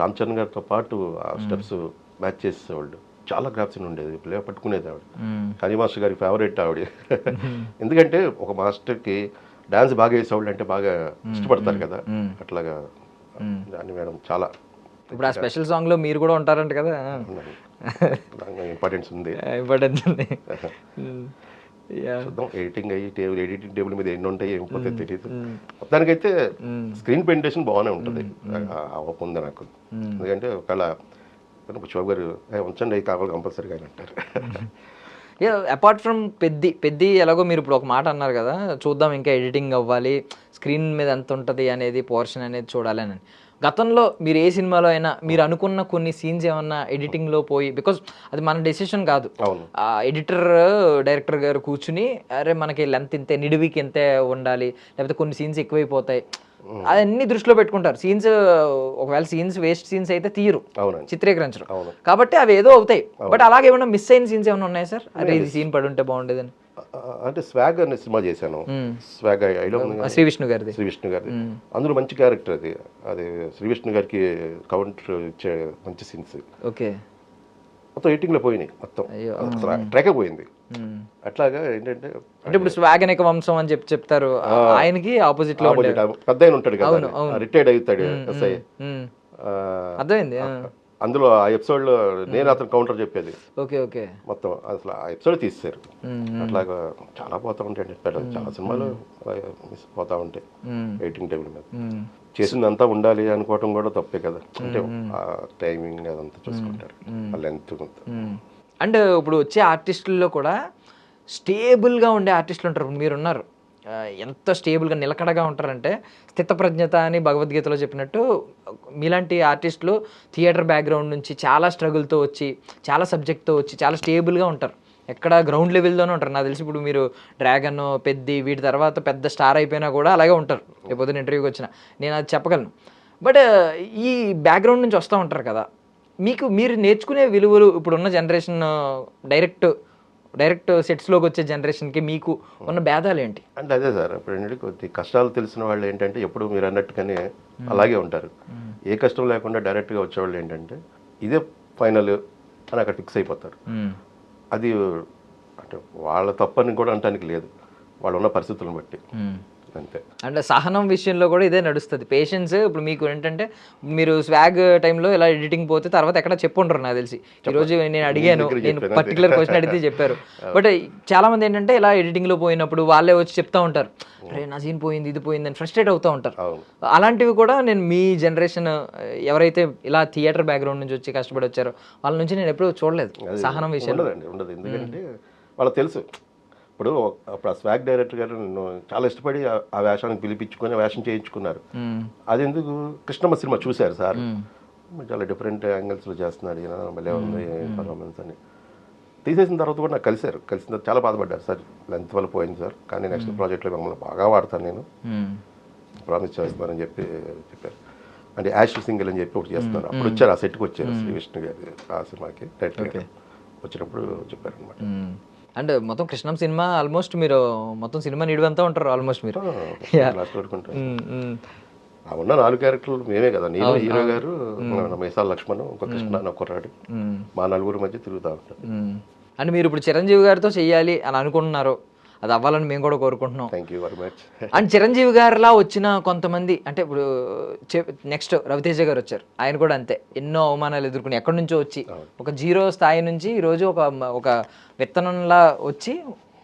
రామ్ చరణ్ గారితో పాటు ఆ స్టెప్స్ మ్యాచ్ చేసేవాళ్ళు. చాలా గ్రాఫ్స్ ఉండేది, ప్లే పట్టుకునేది ఆవిడ. హనీ మాస్టర్ గారి ఫేవరెట్ ఆవిడ. ఎందుకంటే ఒక మాస్టర్కి డాన్స్ బాగా వేసేవాళ్ళు అంటే బాగా ఇష్టపడతారు కదా, అట్లాగా దాన్ని మేడం చాలా. ఇప్పుడు ఆ స్పెషల్ సాంగ్ లో మీరు కూడా ఉంటారంట కదా? ఇంపార్టెన్స్ ఉంది. చూద్దాం, ఎడిటింగ్ టేబుల్ మీద ఎన్ని ఉంటాయి ఏం పోతే తెలియదు. మొత్తానికైతే స్క్రీన్ ప్రెజెంటేషన్ బాగానే ఉంటుంది ఉంది నాకు. ఎందుకంటే ఒకవేళ బుచ్చిబాబు గారు ఉంచండి అవి కావాలి కంపల్సరీగా అని అంటారు. అపార్ట్ ఫ్రమ్ పెద్ది ఎలాగో మీరు ఇప్పుడు ఒక మాట అన్నారు కదా, చూద్దాం ఇంకా ఎడిటింగ్ అవ్వాలి, స్క్రీన్ మీద ఎంత ఉంటుంది అనేది, పోర్షన్ అనేది చూడాలి అని. గతంలో మీరు ఏ సినిమాలో అయినా మీరు అనుకున్న కొన్ని సీన్స్ ఏమన్నా ఎడిటింగ్లో పోయి, బికాజ్ అది మన డెసిషన్ కాదు, ఎడిటర్ డైరెక్టర్ గారు కూర్చుని అరే మనకి లెంత్ ఇంతే, నిడివికి ఇంతే ఉండాలి, లేకపోతే కొన్ని సీన్స్ ఎక్కువైపోతాయి, అవన్నీ దృష్టిలో పెట్టుకుంటారు. సీన్స్ ఒకవేళ సీన్స్ వేస్ట్ సీన్స్ అయితే తీయరు, చిత్రీకరించరు, కాబట్టి అవి ఏదో అవుతాయి. బట్ అలాగే ఏమన్నా మిస్ అయిన సీన్స్ ఏమైనా ఉన్నాయా సార్? అరే ఇది సీన్ పడి ఉంటే బాగుండేదని. అంటే స్వాగ్ అనే సినిమా చేశాను, స్వాగ్ శ్రీ విష్ణు గారిది. అందులో మంచి క్యారెక్టర్ అది. అది శ్రీ విష్ణు గారికి కౌంటర్ ఇచ్చే మంచి సీన్స్. ఓకే. మొత్తం ఎడిటింగ్ లో పోయినాయి, మొత్తం ట్రాక్ పోయింది. అట్లాగా ఏంటంటే అంటే ఇప్పుడు స్వాగ్ అనేక వంశం అని చెప్తారు, ఆయనకి ఆపోజిట్ లో పెద్ద ఆయన ఉంటాడు కదా, రిటైర్డ్ అవుతాడు ఎస్ఐ, అర్థమైంది. అందులో ఆ ఎపిసోడ్ లో నేను అతను కౌంటర్ చెప్పేది. Okay okay. మొత్తం అసలు ఆ ఎపిసోడ్ తీసేశారు. అట్లాగా చాలా పోతా ఉంటాయి, చాలా సినిమాలు మిస్ పోతా ఉంటాయి ఎడిటింగ్ టేబుల్ మీద. చేసిందంతా ఉండాలి అనుకోవటం కూడా తప్పే కదా, అంటే ఆ టైమింగ్ అదంతా చూసుకుంటారు, ఆ లెంత్. అండ్ ఇప్పుడు వచ్చే ఆర్టిస్టుల్లో కూడా స్టేబుల్గా ఉండే ఆర్టిస్టులు ఉంటారు, మీరున్నారు. ఎంత స్టేబుల్గా నిలకడగా ఉంటారంటే స్థితప్రజ్ఞత అని భగవద్గీతలో చెప్పినట్టు మీలాంటి ఆర్టిస్టులు థియేటర్ బ్యాక్గ్రౌండ్ నుంచి చాలా స్ట్రగుల్తో వచ్చి చాలా సబ్జెక్ట్తో వచ్చి చాలా స్టేబుల్గా ఉంటారు. ఎక్కడ గ్రౌండ్ లెవెల్లోనే ఉంటారు. నాకు తెలిసి ఇప్పుడు మీరు డ్రాగన్, పెద్ది వీటి తర్వాత పెద్ద స్టార్ అయిపోయినా కూడా అలాగే ఉంటారు. రేపొద్దున ఇంటర్వ్యూకి వచ్చిన నేను అది చెప్పగలను. బట్ ఈ బ్యాక్గ్రౌండ్ నుంచి వస్తూ ఉంటారు కదా, మీరు నేర్చుకునే విలువలు ఇప్పుడున్న జనరేషన్ డైరెక్ట్ సెట్స్లోకి వచ్చే జనరేషన్కి మీకు ఉన్న భేదాలు ఏంటి? అంటే అదే సార్, ఇప్పుడు ఏంటంటే కొద్ది కష్టాలు తెలిసిన వాళ్ళు ఏంటంటే ఎప్పుడు మీరు అన్నట్టుగానే అలాగే ఉంటారు. ఏ కష్టం లేకుండా డైరెక్ట్గా వచ్చేవాళ్ళు ఏంటంటే ఇదే ఫైనల్ అని అక్కడ ఫిక్స్ అయిపోతారు. అది అంటే వాళ్ళ తప్పని కూడా అనడానికి లేదు, వాళ్ళు ఉన్న పరిస్థితులను బట్టి అంతే. అంటే సహనం విషయంలో కూడా ఇదే నడుస్తుంది, పేషెన్స్. ఇప్పుడు మీకు ఏంటంటే మీరు స్వాగ్ టైంలో ఇలా ఎడిటింగ్ పోతే తర్వాత ఎక్కడ చెప్పుంటారు నాకు తెలిసి. ఈరోజు నేను అడిగాను, నేను పర్టికులర్ క్వశ్చన్ అడిగితే చెప్పారు. బట్ చాలా మంది ఏంటంటే ఇలా ఎడిటింగ్లో పోయినప్పుడు వాళ్ళే వచ్చి చెప్తా ఉంటారు, అరే నా సీన్ పోయింది, ఇది పోయింది అని ఫ్రస్ట్రేట్ అవుతూ ఉంటారు. అలాంటివి కూడా నేను మీ జనరేషన్ ఎవరైతే ఇలా థియేటర్ బ్యాక్గ్రౌండ్ నుంచి వచ్చి కష్టపడి వచ్చారో వాళ్ళ నుంచి నేను ఎప్పుడూ చూడలేదు సహనం విషయంలో. ఉండదు, ఎందుకంటే వాళ్ళకి తెలుసు. ఇప్పుడు అప్పుడు ఆ స్వాగ్ డైరెక్టర్ గారు నన్ను చాలా ఇష్టపడి ఆ వేషానికి పిలిపించుకొని వేషం చేయించుకున్నారు. అది ఎందుకు, కృష్ణమ్మ సినిమా చూశారు సార్, చాలా డిఫరెంట్ యాంగిల్స్లో చేస్తున్నాడు ఈయన, భలే ఉంది పర్ఫార్మెన్స్ అని. తీసేసిన తర్వాత కూడా నాకు కలిసిన తర్వాత చాలా బాధపడ్డారు సార్, లెంత్ వల్ల పోయింది సార్, కానీ నెక్స్ట్ ప్రాజెక్ట్లో మిమ్మల్ని బాగా వాడతాను నేను, ప్రామిస్ చేస్తున్నానని చెప్పారు. అంటే యాష్ సింగిల్ అని చెప్పి ఒకటి చేస్తున్నారు. అప్పుడు వచ్చారు, ఆ సెట్కి వచ్చారు శ్రీ విష్ణు గారు ఆ సినిమాకి డైరెక్టర్ వచ్చినప్పుడు చెప్పారు అనమాట. అండ్ మొత్తం కృష్ణం సినిమా ఆల్మోస్ట్ మీరు మొత్తం సినిమా నిడివంతా ఉంటారు ఆల్మోస్ట్ మీరు. లాస్ట్ వరకు ఉంటారు. ఉన్న 4 క్యారెక్టర్లు మేమే కదా, నేను, హీరో గారు, మైసాల లక్ష్మణ్, ఇంకో కృష్ణ అని కుర్రాడు, మా 4 మధ్య తిరుగుతూ ఉంటారు. అంటే మీరు ఇప్పుడు చిరంజీవి గారితో చెయ్యాలి అని అనుకుంటున్నారు, అది అవ్వాలని మేము కూడా కోరుకుంటున్నాం. Thank you very much. And Chiranjeevi గారిలా వచ్చిన కొంతమంది, అంటే ఇప్పుడు నెక్స్ట్ రవితేజ గారు వచ్చారు, ఆయన కూడా అంతే ఎన్నో అవమానాలు ఎదుర్కొని ఎక్కడి నుంచో వచ్చి ఒక జీరో స్థాయి నుంచి ఈరోజు ఒక విత్తనంలా వచ్చి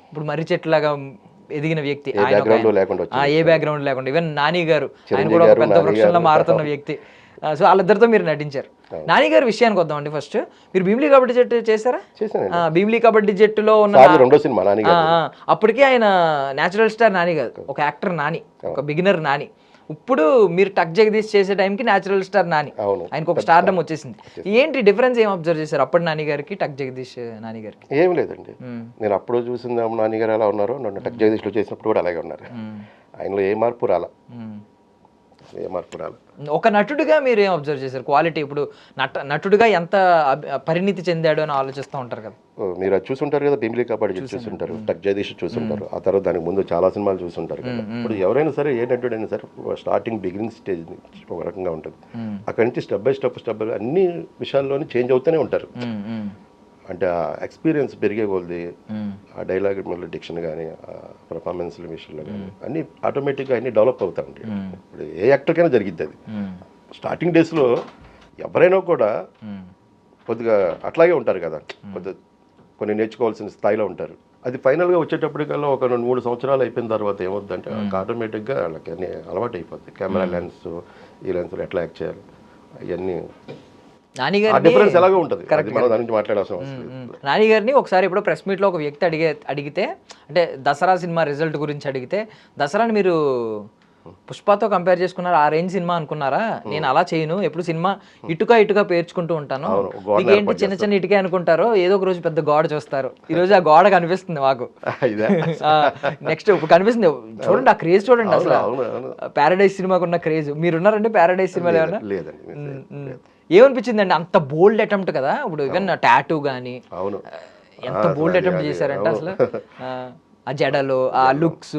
ఇప్పుడు మర్రి చెట్లాగా ఎదిగిన వ్యక్తి. ఏ బ్యాక్గ్రౌండ్ లేకుండా ఈవెన్ నాని గారు, ఆయన కూడా ఒక పెద్ద వృక్షంలో మారుతున్న వ్యక్తి. సో వాళ్ళిద్దరితో మీరు నటించారు. నాని గారి విషయానికి వద్దామండి. ఫస్ట్ మీరు భీమిలీ కబడ్డీ జట్టు చేశారా? భీమిలీ కబడ్డీ జట్టులో ఉన్న అప్పటికే ఆయన న్యాచురల్ స్టార్ నాని కాదు, ఒక యాక్టర్ నాని, ఒక బిగినర్ నాని. ఇప్పుడు మీరు టక్ జగదీష్ చేసే టైంకి న్యాచురల్ స్టార్ నాని, ఆయనకు ఒక స్టార్డమ్ వచ్చేసింది. ఏంటి డిఫరెన్స్ ఏం అబ్జర్వ్ చేశారు అప్పటి నాని గారికి టక్ జగదీష్ నాని గారికి? ఏం లేదండి, నేను అప్పుడు చూసిన నాని గారు ఎలా ఉన్నారో నన్ను టక్ జగదీష్లో చేసినప్పుడు కూడా అలాగే ఉన్నారు. ఆయనలో ఏ మార్పు రాలా. ఒక నటుడిగా మీరు ఏం అబ్జర్వ్ చేశారు క్వాలిటీ? ఇప్పుడు నటుడిగా ఎంత పరిణితి చెందాడు అని ఆలోచిస్తూ ఉంటారు కదా మీరు. అది చూసుంటారు కదా, భీమిలీ కబడ్డీ చూసుంటారు, టక్ జగదీష్ చూసుంటారు, ఆ తర్వాత దానికి ముందు చాలా సినిమాలు చూసుంటారు కదా. ఇప్పుడు ఎవరైనా సరే, ఏ నటుడైనా సరే, స్టార్టింగ్ బిగినింగ్ స్టేజ్ నుంచి ఒక రకంగా ఉంటుంది. అక్కడి నుంచి స్టెప్ బై స్టెప్ అన్ని విషయాల్లోనే చేంజ్ అవుతూనే ఉంటారు. అంటే ఆ ఎక్స్పీరియన్స్ పెరిగే కొద్ది ఆ డైలాగ్ డిక్షన్ కానీ, పర్ఫార్మెన్స్ల విషయంలో కానీ అన్ని ఆటోమేటిక్గా అన్ని డెవలప్ అవుతూ ఉంటాయి. ఇప్పుడు ఏ యాక్టర్కైనా జరిగిద్ది అది. స్టార్టింగ్ డేస్లో ఎవరైనా కూడా కొద్దిగా అట్లాగే ఉంటారు కదా, కొన్ని నేర్చుకోవాల్సిన స్థాయిలో ఉంటారు. అది ఫైనల్గా వచ్చేటప్పటికల్లా ఒక 2-3 సంవత్సరాలు అయిపోయిన తర్వాత ఏమవుతుందంటే ఆటోమేటిక్గా వాళ్ళకి అన్ని అలవాటు అయిపోతుంది. కెమెరా లెన్స్, ఈ లెన్స్లో ఎట్లా యాక్ట్ చేయాలి, అవన్నీ డిఫరెన్స్ ఎలాగో ఉంటుంది. నాని గారిని ఒకసారి ఎప్పుడో ప్రెస్ మీట్లో ఒక వ్యక్తి అడిగితే, అంటే దసరా సినిమా రిజల్ట్ గురించి అడిగితే, దసరాని మీరు పుష్పతో కంపేర్ చేసుకున్నారు, ఆ రేంజ్ సినిమా అనుకున్నారా? నేను అలా చేయను, ఎప్పుడు సినిమా ఇటుక పేర్చుకుంటూ ఉంటాను, మీకు ఏంటి చిన్న ఇటుకే అనుకుంటారో, ఏదో ఒక రోజు పెద్ద గోడ చూస్తారు. ఈ రోజు ఆ గోడ కనిపిస్తుంది మాకు. నెక్స్ట్ ఇప్పుడు కనిపిస్తుంది, చూడండి ఆ క్రేజ్ చూడండి. అసలు ప్యారడైజ్ సినిమాకు ఉన్న క్రేజ్. మీరున్నారండి ప్యారడైజ్ సినిమాలో ఏమన్నా? ఏమనిపించిందండి? అంత బోల్డ్ అటెంప్ట్ కదా. ఇప్పుడు ఈవెన్ టాటూ కానీ ఎంత బోల్డ్ అటెంప్ట్ చేశారంటే అసలు ఆ జడలు, ఆ లుక్స్,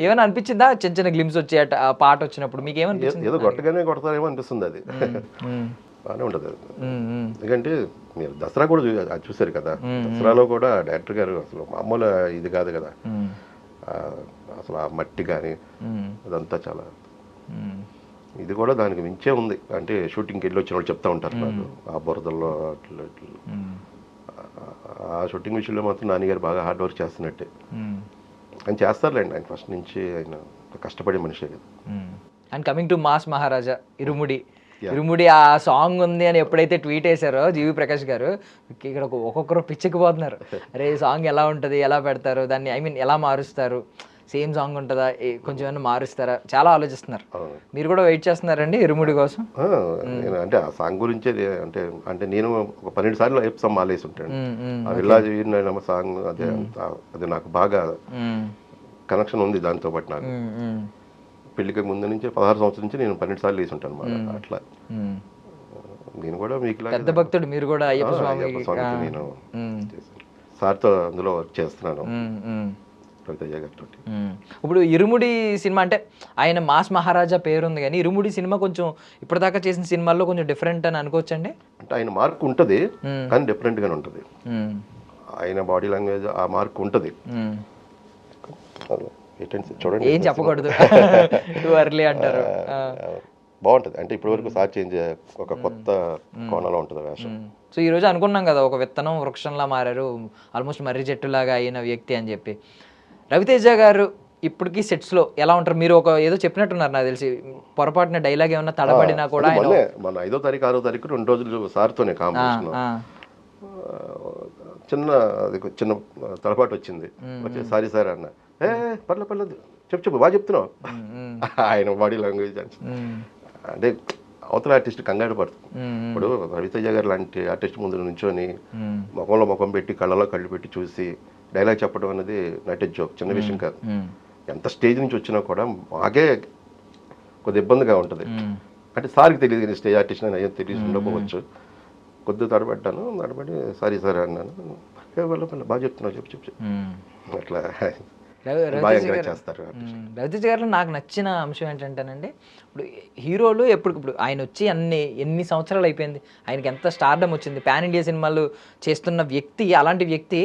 ఏమైనా అనిపించిందా? చిన్న గ్లిమ్స్ వచ్చే ఆ పాట వచ్చినప్పుడు మీకు ఏమనిపించింది? ఏదో గొట్టగానే కొడతారేమో అనిపిస్తుంది. అది బాగానే ఉంటుంది. ఎందుకంటే మీరు దసరా కూడా చూసారు కదా, దసరాలో కూడా డైరెక్టర్ గారు అసలు మామూలు ఇది కాదు కదా, అసలు ఆ మట్టి కానీ అదంతా చాలా, ఇది కూడా దానికి మించే ఉంది. అంటే షూటింగ్కి వెళ్ళి వచ్చిన వాళ్ళు చెప్తా ఉంటారు నాకు, ఆ బురదల్లో అట్లా ఆ షూటింగ్ విషయంలో మాత్రం నాన్నగారు బాగా హార్డ్ వర్క్ చేస్తున్నట్టే. ఆయన చేస్తారులేండి, ఆయన ఫస్ట్ నుంచి ఆయన కష్టపడే మనిషే కదా. అండ్ కమింగ్ టు మాస్ మహారాజా, ఇరుముడి ఆ సాంగ్ ఉంది అని ఎప్పుడైతే ట్వీట్ వేశారో జీవి ప్రకాష్ గారు, ఇక్కడ ఒక్కొక్కరు పిచ్చెక్కిపోతున్నారు. అరే ఈ సాంగ్ ఎలా ఉంటుంది, ఎలా పెడతారు దాన్ని, ఐ మీన్ ఎలా మారుస్తారు. సేమ్ సాంగ్ ఉంటుందా, కొంచెం ఏమైనా మారుస్తారా, చాలా ఆలోచిస్తున్నారు. అవును. మీరు కూడా వెయిట్ చేస్తున్నారండి ఇరుముడి కోసం? నేను అంటే ఆ సాంగ్ గురించే అంటే అంటే నేను ఒక 12 సార్లు అయ్యప్ప మాలేసి ఉంటాను. ఆ ఓకే. విల్లాజీ వీరినమ్మ సాంగ్ అదే అది నాకు బాగా కనెక్షన్ ఉంది దాంతో పాటు. నాకు పెళ్లికి ముందు నుంచి 16 సంవత్సరం నుంచి నేను 12 సార్లు వేసి ఉంటాను అన్నమాట. అట్లా నేను కూడా మీకు పెద్ద భక్తుడు మీరు కూడా అయ్యప్ప అయ్యప్ప స్వామికి. స్వామికి నేను సార్తో అందులో వర్క్ చేస్తున్నాను రవితేజ గారితో. ఇప్పుడు ఇరుముడి సినిమా అంటే ఆయన మాస్ మహారాజా పేరుంది, కానీ ఇరుముడి సినిమా కొంచెం ఇప్పటిదాకా చేసిన సినిమాల్లో కొంచెం డిఫరెంట్ అని అనుకోవచ్చండి. అంటే ఆయన మార్క్ ఉంటుంది కానీ డిఫరెంట్ గానే ఉంటుంది. ఆయన బాడీ లాంగ్వేజ్ ఆ మార్క్ ఉంటుంది. చూడండి, ఏం చెప్పకూడదు, టూ ఎర్లీ అంటారు. బాగుంటుంది. అంటే ఇప్పటి వరకు సార్ చేంజ్ ఒక కొత్త కోణంలో ఉంటుంది వేషం. సో ఈ రోజు అనుకున్నాం కదా, ఒక విత్తనం వృక్షంలా మారారు, ఆల్మోస్ట్ మర్రి చెట్టులాగా అయిన వ్యక్తి అని చెప్పి. రవితేజ గారు ఇప్పటికీ సెట్స్లో ఎలా ఉంటారు? మీరు ఒక ఏదో చెప్పినట్టున్నారు నాకు తెలిసి, పొరపాటున డైలాగ్ ఏమన్నా తడబడినా కూడా ఆయన మన 5వ తారీఖు 6వ తారీఖు 2 రోజులు సార్తోనే కాంబినేషన్ చిన్న తడపాటు వచ్చింది. వచ్చి సారీ సార్ అన్న, పర్లేదు చెప్పు బాగా చెప్తున్నావు. ఆయన బాడీ లాంగ్వేజ్ అంటే అవతల ఆర్టిస్ట్ కంగారు పడుతుంది. ఇప్పుడు రవితేజ గారు లాంటి ఆర్టిస్ట్ ముందు నుంచొని ముఖంలో ముఖం పెట్టి కళ్ళలో కళ్ళు పెట్టి చూసి డైలాగ్ చెప్పడం అనేది నట్ ఎ జోక్, చిన్న విషయం కాదు. ఎంత స్టేజ్ నుంచి వచ్చినా కూడా మాకే కొద్ది ఇబ్బందిగా ఉంటుంది. అంటే సార్కి తెలియదు కానీ స్టేజ్ ఆర్టిస్ట్ అని ఏం తెలియదు ఉండకపోవచ్చు. కొద్దిగా తడబడ్డాను, తడబడి సారీ సార్ అన్నాను. బాగా చెప్తున్నావు చెప్పు అట్లా చేస్తారు. రవితేజ గారిలో నాకు నచ్చిన అంశం ఏంటంటేనండి, ఇప్పుడు హీరోలు ఇప్పుడు ఆయన వచ్చి ఎన్ని సంవత్సరాలు అయిపోయింది, ఆయనకి ఎంత స్టార్డమ్ వచ్చింది, పాన్ ఇండియా సినిమాలు చేస్తున్న వ్యక్తి, అలాంటి వ్యక్తి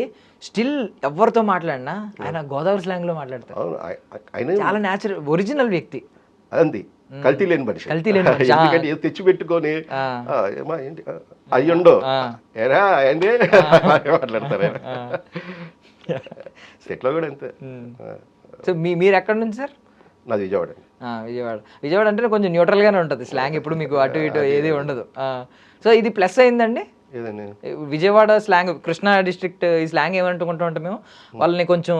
స్టిల్ ఎవరితో మాట్లాడినా ఆయన గోదావరి స్లాంగ్ లో మాట్లాడతారు. చాలా న్యాచురల్ ఒరిజినల్ వ్యక్తి. అదండి, కల్తీ లేని మనిషి. ఎందుకంటే ఏదో తెచ్చి పెట్టుకొని ఏంటి అయ్యుండో ఏరా ఏంటి మాట్లాడతారు. సెట్లో కూడా అంతే. సో మీరు ఎక్కడి నుంచి సార్? నాది విజయవాడ. విజయవాడ అంటే కొంచెం న్యూట్రల్ గానే ఉంటుంది స్లాంగ్, ఇప్పుడు మీకు అటు ఇటు ఏది ఉండదు. సో ఇది ప్లస్ అయిందండి విజయవాడ స్లాంగ్. కృష్ణా డిస్ట్రిక్ట్ ఈ స్లాంగ్ ఏమనుకుంటూ ఉంటాం మేము, వాళ్ళని కొంచెం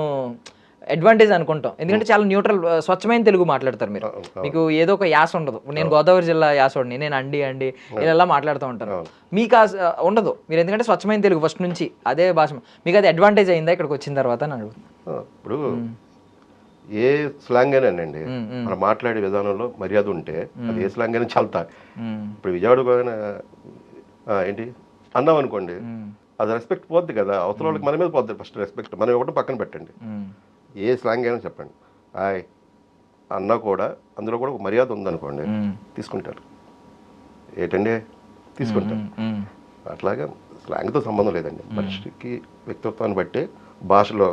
అడ్వాంటేజ్ అనుకుంటాం. ఎందుకంటే చాలా న్యూట్రల్ స్వచ్ఛమైన తెలుగు మాట్లాడతారు మీరు, మీకు ఏదో ఒక యాస ఉండదు. నేను గోదావరి జిల్లా యాసోడిని, నేను అండి ఇలా మాట్లాడుతూ ఉంటాను. మీకు ఉండదు మీరు, ఎందుకంటే స్వచ్ఛమైన తెలుగు ఫస్ట్ నుంచి అదే భాష. మీకు అది అడ్వాంటేజ్ అయిందా ఇక్కడికి వచ్చిన తర్వాత అని అడుగుతున్నాను. ఇప్పుడు ఏ స్లాంగ్ అయినానండి, మనం మాట్లాడే విధానంలో మర్యాద ఉంటే అది ఏ స్లాంగ్ అయినా చల్తా. ఇప్పుడు విజయవాడ ఏంటి అన్నాం అనుకోండి, అది రెస్పెక్ట్ పోద్ది కదా, అవతల వాళ్ళకి మన మీద పోద్ది ఫస్ట్ రెస్పెక్ట్. మనం ఒకటి పక్కన పెట్టండి, ఏ స్లాంగ్ అయినా చెప్పండి హాయ్ అన్నా కూడా అందులో కూడా ఒక మర్యాద ఉందనుకోండి తీసుకుంటారు. ఏంటండి తీసుకుంటారు. అట్లాగా స్లాంగ్తో సంబంధం లేదండి, మనిషికి వ్యక్తిత్వాన్ని బట్టి భాషలో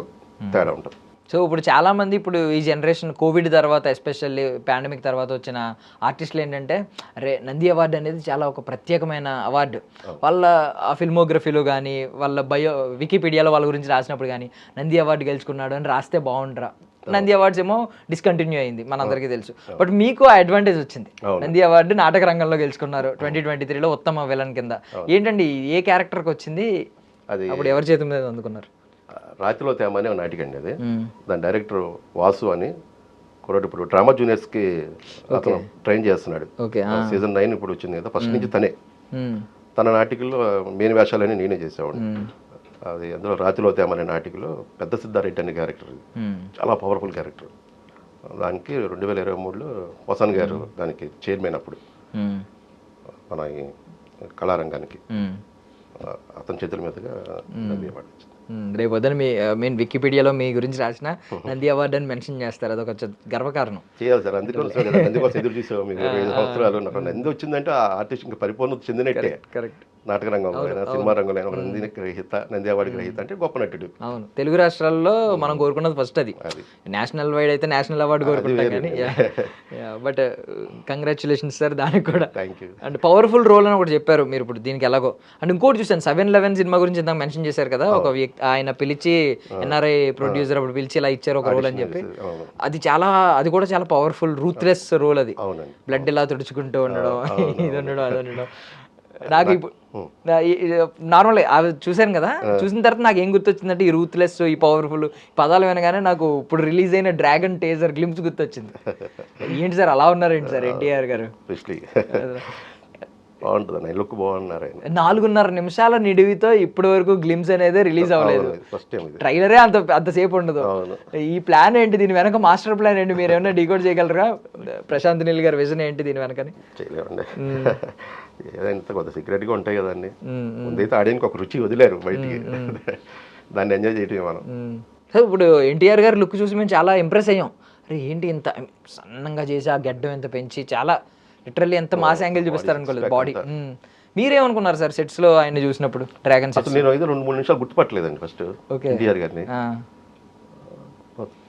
తేడా ఉంటుంది. సో ఇప్పుడు చాలామంది ఇప్పుడు ఈ జనరేషన్ కోవిడ్ తర్వాత ఎస్పెషల్లీ పాండమిక్ తర్వాత వచ్చిన ఆర్టిస్టులు ఏంటంటే, నంది అవార్డు అనేది చాలా ఒక ప్రత్యేకమైన అవార్డు. వాళ్ళ ఫిల్మోగ్రఫీలో కానీ వాళ్ళ వికీపీడియాలో వాళ్ళ గురించి రాసినప్పుడు కానీ నంది అవార్డు గెలుచుకున్నాడు అని రాస్తే బాగుండరా. నంది అవార్డ్స్ ఏమో డిస్కంటిన్యూ అయింది మనందరికీ తెలుసు, బట్ మీకు ఆ అడ్వాంటేజ్ వచ్చింది. నంది అవార్డు నాటక రంగంలో గెలుచుకున్నారు 2023లో ఉత్తమ విలన్ కింద. ఏంటండి ఏ క్యారెక్టర్కి వచ్చింది, అది అప్పుడు ఎవరి చేతి మీద అందుకున్నారు? రాతిలో తేమ అనే నాటిక అండి అది. దాని డైరెక్టర్ వాసు అని కూడా ఇప్పుడు డ్రామా జూనియర్స్కి అతను ట్రైన్ చేస్తున్నాడు. సీజన్ 9 ఇప్పుడు వచ్చింది కదా, ఫస్ట్ నుంచి తనే. తన నాటికల్లో మెయిన్ వేషాలని నేనే చేసేవాడు. అది అందులో రాతిలో తేమ అనే నాటికలో పెద్ద సిద్ధారెడ్డి అనే క్యారెక్టర్, చాలా పవర్ఫుల్ క్యారెక్టర్. దానికి 2023లో వసన్ గారు దానికి చైర్మన్ అప్పుడు మన కళారంగానికి, అతని చేతుల మీదుగా నంది అవార్డు వచ్చింది. రేపు వద్దని మెయిన్ వికీపీడియాలో మీ గురించి రాసిన నంది అవార్డు అని మెన్షన్ చేస్తారు, అదొక గర్వకారణం. చేయాలి సార్, అందుకోసం ఎదురు చూసావు మీకు 25 సంవత్సరాలు. నంది వచ్చిందంటే ఆ ఆర్టిస్ట్ ఇంకా పరిపూర్ణత చెందినట్టే. కరెక్ట్. నాటక రంగంలో అయినా సినిమా రంగంలో అయినా నంది గ్రహీత, నంది అవార్డు గ్రహీత అంటే గొప్ప నటుడు. అవును, తెలుగు రాష్ట్రాల్లో మనం కోరుకున్నది ఫస్ట్ అది. నేషనల్ వైడ్ అయితే నేషనల్ అవార్డు కోరుకుంటాం కానీ, బట్ కంగ్రాచులేషన్స్ సార్ దానికి కూడా. Thank you. And powerful role అని ఒకటి చెప్పారు మీరు ఇప్పుడు దీనికి ఎలాగో. అండ్ ఇంకోటి చూసాను 7/11 సినిమా గురించి ఇందాక మెన్షన్ చేశారు కదా, ఒక వ్యక్తి ఆయన పిలిచి ఎన్ఆర్ఐ ప్రొడ్యూసర్ అప్పుడు పిలిచి ఇలా ఇచ్చారు ఒక రోల్ అని చెప్పి, అది కూడా చాలా పవర్ఫుల్ రూత్లెస్ రోల్. అది బ్లడ్ ఇలా తుడుచుకుంటూ ఉండడం, ఇది ఉండడం అది ఉండడం. నాకు ఇప్పుడు నార్మల్ అవి చూశాను కదా, చూసిన తర్వాత నాకు ఏం గుర్తొచ్చిందంటే ఈ రూత్లెస్, ఈ పవర్ఫుల్ పదాలు వినగానే నాకు ఇప్పుడు రిలీజ్ అయిన డ్రాగన్ టేజర్ గ్లిమ్స్ గుర్తొచ్చింది. ఏంటి సార్ అలా ఉన్నారేంటి సార్ ఎన్టీఆర్ గారు? బాగుంటుంది, ఆయన లుక్ బాగున్నారు. ఆయన 4.5 నిమిషాల నిడివితో ఇప్పటి వరకు గ్లిమ్స్ అనేది రిలీజ్ అవ్వలేదు. ఫస్ట్ టైం ట్రైలరే అంతసేపు ఉండదు. ఈ ప్లాన్ ఏంటి, దీని వెనక మాస్టర్ ప్లాన్ ఏంటి, మీరు ఏమైనా డీకోడ్ చేయగలరా? ప్రశాంత్ నీల్ గారి విజన్ ఏంటి దీని వెనకని? చేయలేమండి, ఏదైనా కొంత సీక్రెట్గా ఉంటాయి కదండి. ముందైతే ఆడియన్కి ఒక రుచి వదిలేరు బయటికి, దాన్ని ఎంజాయ్ చేయటమే మనం. సో ఇప్పుడు ఎన్టీఆర్ గారి లుక్ చూసి మేము చాలా ఇంప్రెస్ అయ్యాం. అరే ఏంటి ఇంత సన్నంగా చేసి ఆ గడ్డం ఎంత పెంచి చాలా లిటరల్లీ ఎంత మాస్ యాంగిల్ చూపిస్తారు అనుకోలేదు బాడీ. మీరేమనుకున్నారు సార్ సెట్స్ లో ఆయన చూసినప్పుడు డ్రాగన్ సెట్స్? నేను అయితే 2-3 నిమిషాలు గుర్తుపట్టలేదండి ఫస్ట్ ఎన్టీఆర్ గారిని.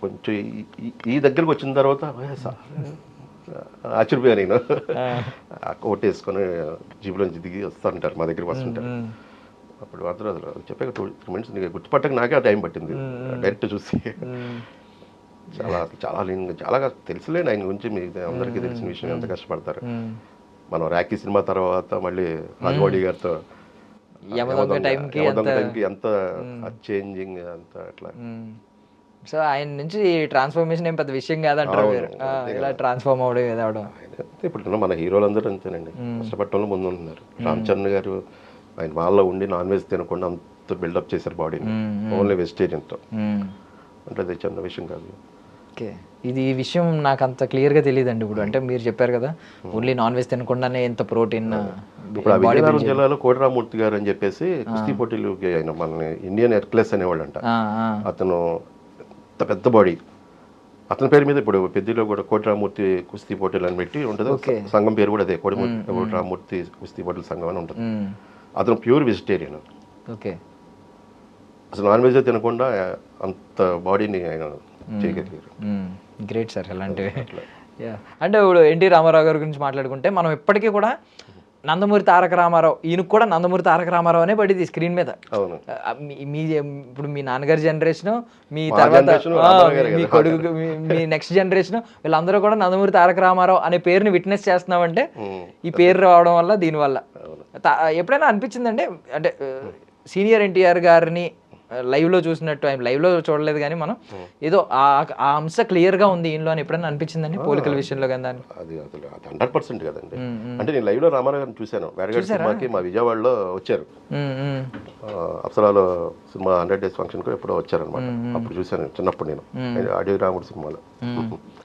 కొంచెం ఈ దగ్గరకు వచ్చిన తర్వాత ఆశ్చర్యపోయా నేను. కోట్ వేసుకొని జీబులోంచి దిగి వస్తుంటారు, మా దగ్గరికి వస్తుంటారు. అప్పుడు అర్థం చెప్పాక 2-3 మినిట్స్ గుర్తుపట్టక నాకే ఆ టైం పట్టింది డైరెక్ట్ చూసి. చాలా చాలా చాలా తెలుసులేండి ఆయన గురించి, మీకు అందరికీ తెలిసిన విషయం, ఎంత కష్టపడతారు. మనం రాఖీ సినిమా తర్వాత మళ్ళీ రాఘవడి గారితో టైంకి ఎంత చేంజింగ్ అంత అట్లా. సో ఆయన నుంచి ట్రాన్స్ఫర్మేషన్ ఏం పెద్ద విషయం కాదంటారు మీరు, ఇలా ట్రాన్స్ఫార్మ్ అవడం ఏదవడం. ఇప్పుడు మన హీరోలందరూ అంతేనండి, కష్టపడటంలో ముందు ఉన్నారు. రామ్ చరణ్ గారు ఆయన వాళ్ళలో ఉండి నాన్ వెజ్ తినకుండా అంత బిల్డప్ చేశారు బాడీని, ఓన్లీ వెజిటేరియన్తో. అంటే అది చిన్న విషయం కాదు. ఓకే, ఇది ఈ విషయం నాకు అంత క్లియర్గా తెలియదండి. ఇప్పుడు అంటే మీరు చెప్పారు కదా ఓన్లీ నాన్ వెజ్ తినకుండానే ఎంత ప్రోటీన్. ఇప్పుడు విజయనగరం జిల్లాలో కోటరామూర్తి గారు అని చెప్పేసి కుస్తీ పోటీలు ఆయన మన ఇండియన్ హెర్క్యులస్ అనేవాళ్ళు అంట. అతను పెద్ద బాడీ, అతని పేరు మీద ఇప్పుడు పెద్దలో కూడా కోటరామూర్తి కుస్తీ పోటీలు అని పెట్టి ఉంటుంది. సంఘం పేరు కూడా అదే, కోటరామూర్తి కుస్తీ పోటీల సంఘం అని ఉంటుంది. అతను ప్యూర్ వెజిటేరియన్. ఓకే, అసలు నాన్ వెజ్ తినకుండా అంత బాడీని ఆయన చేయగలిగారు. గ్రేట్ సార్ అలాంటివి. అంటే ఇప్పుడు ఎన్టీ రామారావు గారి గురించి మాట్లాడుకుంటే మనం ఇప్పటికీ కూడా నందమూరి తారక రామారావు, ఈయనకు కూడా నందమూరి తారక రామారావు అనే పడింది స్క్రీన్ మీద. మీ ఇప్పుడు మీ నాన్నగారి జనరేషన్, మీ తర్వాత మీ కొడుకు, మీ నెక్స్ట్ జనరేషన్, వీళ్ళందరూ కూడా నందమూరి తారక రామారావు అనే పేరుని విట్నెస్ చేస్తున్నామంటే ఈ పేరు రావడం వల్ల, దీనివల్ల. ఎప్పుడైనా అనిపించిందండి అంటే సీనియర్ ఎన్టీఆర్ గారిని లైవ్లో చూసినట్టు, ఆయన లైవ్లో చూడలేదు కానీ మనం ఏదో ఆ అంశ క్లియర్గా ఉంది ఈయనలో అని ఎప్పుడైనా అనిపించిందండి పోలికల విషయంలో? కానీ దాన్ని అది 100% కదండి. అంటే నేను లైవ్లో రామారావు గారిని చూశాను, వేడగడ్డ సినిమాకి మా విజయవాడలో వచ్చారు. అప్సరాలో సినిమా 100 days ఫంక్షన్కి ఎప్పుడో వచ్చారనమాట. అప్పుడు చూశాను చిన్నప్పుడు నేను ఆడియో రాముడు సినిమాలో.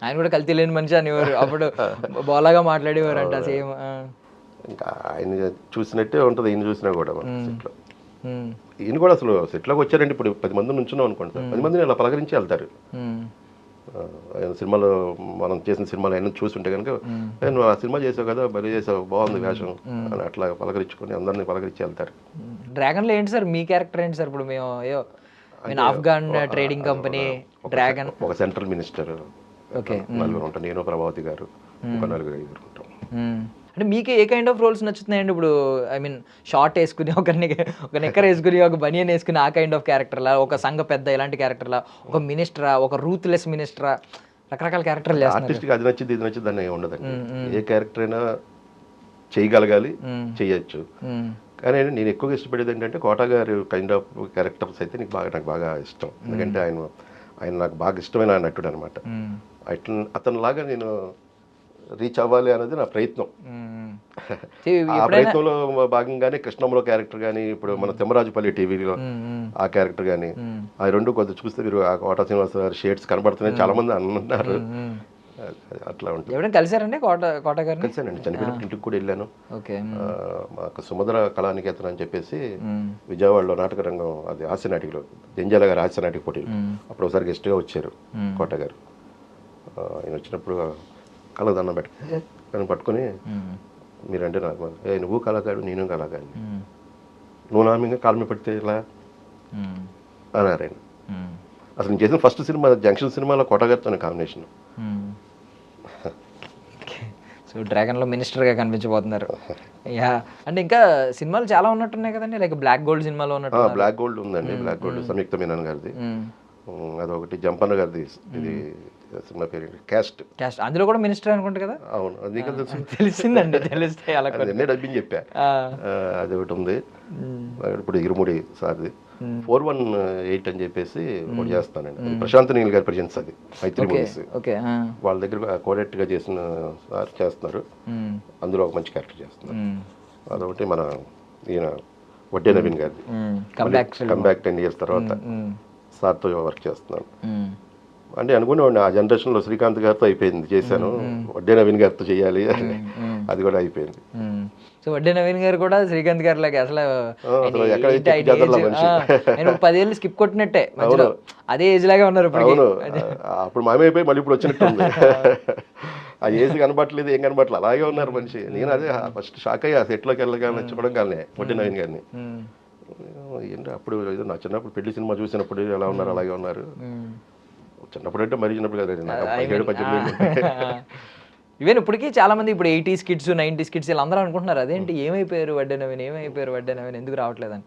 ఆయన కూడా కల్తీ లేని మనిషి అనేవారు, అప్పుడు బోలాగా మాట్లాడేవారు అంట సేమ్. ఇంకా ఆయన చూసినట్టే ఉంటుంది ఈయన చూసినా కూడా సెట్లో. ఈయన కూడా అసలు సెట్లోకి వచ్చారంటే ఇప్పుడు 10 మంది నుంచున్నాం అనుకోండి సార్, 10 మందిని అలా పలకరించి వెళ్తారు. ఆయన సినిమాలో మనం చేసిన సినిమాలో ఆయన చూస్తుంటే కనుక నువ్వు ఆ సినిమా చేసావు కదా, బలి చేసావు, బాగుంది వేషం అని అట్లా పలకరించుకొని అందరినీ పలకరించి వెళ్తారు. డ్రాగన్లో ఏంటి సార్ మీ క్యారెక్టర్ ఏంటి సార్? ఇప్పుడు మేము ఆఫ్ఘన్ ట్రేడింగ్ కంపెనీ డ్రాగన్, ఒక సెంట్రల్ మినిస్టర్, నలుగురు ఉంటాం, నేను ప్రభావతి గారు, ఒక 4-5 ఉంటాం. అంటే మీకు ఏ కైండ్ ఆఫ్ రోల్స్ నచ్చుతున్నాయండి? ఇప్పుడు ఐ మీన్ షార్ట్ వేసుకుని, ఒక నెక్కర్ వేసుకుని, ఒక బనియన్ వేసుకుని ఆ కైండ్ ఆఫ్ క్యారెక్టర్లా, ఒక సంఘ పెద్ద ఇలాంటి క్యారెక్టర్లా, ఒక మినిస్టరా, ఒక రూత్లెస్ మినిస్టరా, రకరకాల క్యారెక్టర్లు చేస్తారు. ఆర్టిస్ట్కి అది నచ్చింది ఇది నచ్చింది అని ఉండదండి. ఏ క్యారెక్టర్ అయినా చేయగలగాలి, చేయొచ్చు. కానీ నేను ఎక్కువగా ఇష్టపడేది ఏంటంటే కోట గారి కైండ్ ఆఫ్ క్యారెక్టర్స్ అయితే నాకు బాగా ఇష్టం. ఎందుకంటే ఆయన నాకు బాగా ఇష్టమైన నటుడు అనమాట. అతనిలాగా నేను రీచ్ అవ్వాలి అనేది నా ప్రయత్నం. ఆ ప్రయత్నంలో భాగంగానే కృష్ణంలో క్యారెక్టర్ కానీ, ఇప్పుడు మన తిమ్మరాజుపల్లి టీవీలో ఆ క్యారెక్టర్ కానీ, ఆ రెండు కొంచెం చూస్తే మీరు ఆ కోట శ్రీనివాస గారి షేడ్స్ కనబడుతున్నాయి, చాలా మంది అన్నారు. అట్లా ఉంటుంది. ఎవరైనా కలిసారండి కోట గారు? కలిసానండి, చనిపోయినప్పుడు ఇంటికి కూడా వెళ్ళాను. మాకు సుమధుర కళానికేతన్ అని చెప్పేసి విజయవాడలో నాటక రంగం, అది హాస్య నాటికలో జంజాల గారు హాస్య నాటిక పోటీలు, అప్పుడు ఒకసారి గెస్ట్గా వచ్చారు కోట గారు. ఆయన వచ్చినప్పుడు కళకు దండం పట్టుకొని మీరంటే నాకు నువ్వు కళాకారు, నేను కళాకారు, నువ్వు నా మీద కాలు మీద పడితే ఇలా అన్నారు ఆయన. అసలు నేను చేసిన ఫస్ట్ సినిమా జంక్షన్ సినిమాలో కోటగారితోనే కాంబినేషన్. సో డ్రాగన్లో మినిస్టర్గా కనిపించబోతున్నారు. యా, అంటే ఇంకా సినిమాలు చాలా ఉన్నట్టున్నాయి కదండి, లైక్ బ్లాక్ గోల్డ్ సినిమాలో ఉన్నట్టు. బ్లాక్ గోల్డ్ ఉందండి, బ్లాక్ గోల్డ్ సంయుక్త మీనన్ గారిది, అదొకటి జంపన్న గారిది, ఇది సినిమా పేరు క్యాస్ట్. క్యాస్ట్ అందులో కూడా మినిస్టర్ అనుకుంటా కదా. అవును, అది నీకు తెలుసు. తెలిసిందండి, తెలిస్తే అలా ఎన్నే డబ్బింగ్ చెప్పా. అది ఒకటి ఉంది. ఇప్పుడు ఇరుముడి సార్ది 418 అని చెప్పేసి ఒకటి చేస్తానండి. అది ప్రశాంత్ నీల్ గారి ప్రజెన్స్, అది మైత్రి మూవీస్. వాళ్ళ దగ్గర కోడెక్ట్గా చేసిన సార్ చేస్తున్నారు. అందులో ఒక మంచి క్యారెక్టర్ చేస్తున్నారు. అదొకటి మన ఈయన వడ్డే నవీన్ గారిది కంబ్యాక్ 10 years తర్వాత సార్తో వర్క్ చేస్తున్నాను. అంటే అనుకునేవాడిని ఆ జనరేషన్లో శ్రీకాంత్ గారితో అయిపోయింది చేశాను, వడ్డే నవీన్ గారితో చేయాలి, అది కూడా అయిపోయింది. సో వడ్డే నవీన్ గారు కూడా శ్రీకాంత్ గారి లాగా అసలు ఆయన 10 ఏళ్ళు స్కిప్ కొట్టినట్టే మధ్యలో అదే ఏజ్ లాగా ఉన్నారు. అవును, అప్పుడు మామే అయిపోయి మళ్ళీ ఇప్పుడు వచ్చినట్టు ఉంది. ఆ ఏజ్ కనబట్టలేదు, ఏం కనబట్టలేదు, అలాగే ఉన్నారు మనిషి. నేను అదే ఫస్ట్ షాక్ అయ్యి ఆ సెట్లోకి వెళ్ళగానే చెప్పడం కానీ వడ్డే నవీన్ గారిని. ఏంటి అప్పుడు ఏదో నా చిన్నప్పుడు పెళ్లి సినిమా చూసినప్పుడు ఎలా ఉన్నారు అలాగే ఉన్నారు. చిన్నప్పుడు అంటే మరీ చిన్నప్పుడు కదా, 17-18. ఈవెన్ ఇప్పటికీ చాలా మంది ఇప్పుడు 80s కిడ్స్ 90s కిడ్స్ వీళ్ళందరూ అనుకుంటున్నారు అదేంటి ఏమైపోయారు వడ్డే నవీన్, ఏమైపోయారు వడ్డే నవీన్, ఎందుకు రావట్లేదని.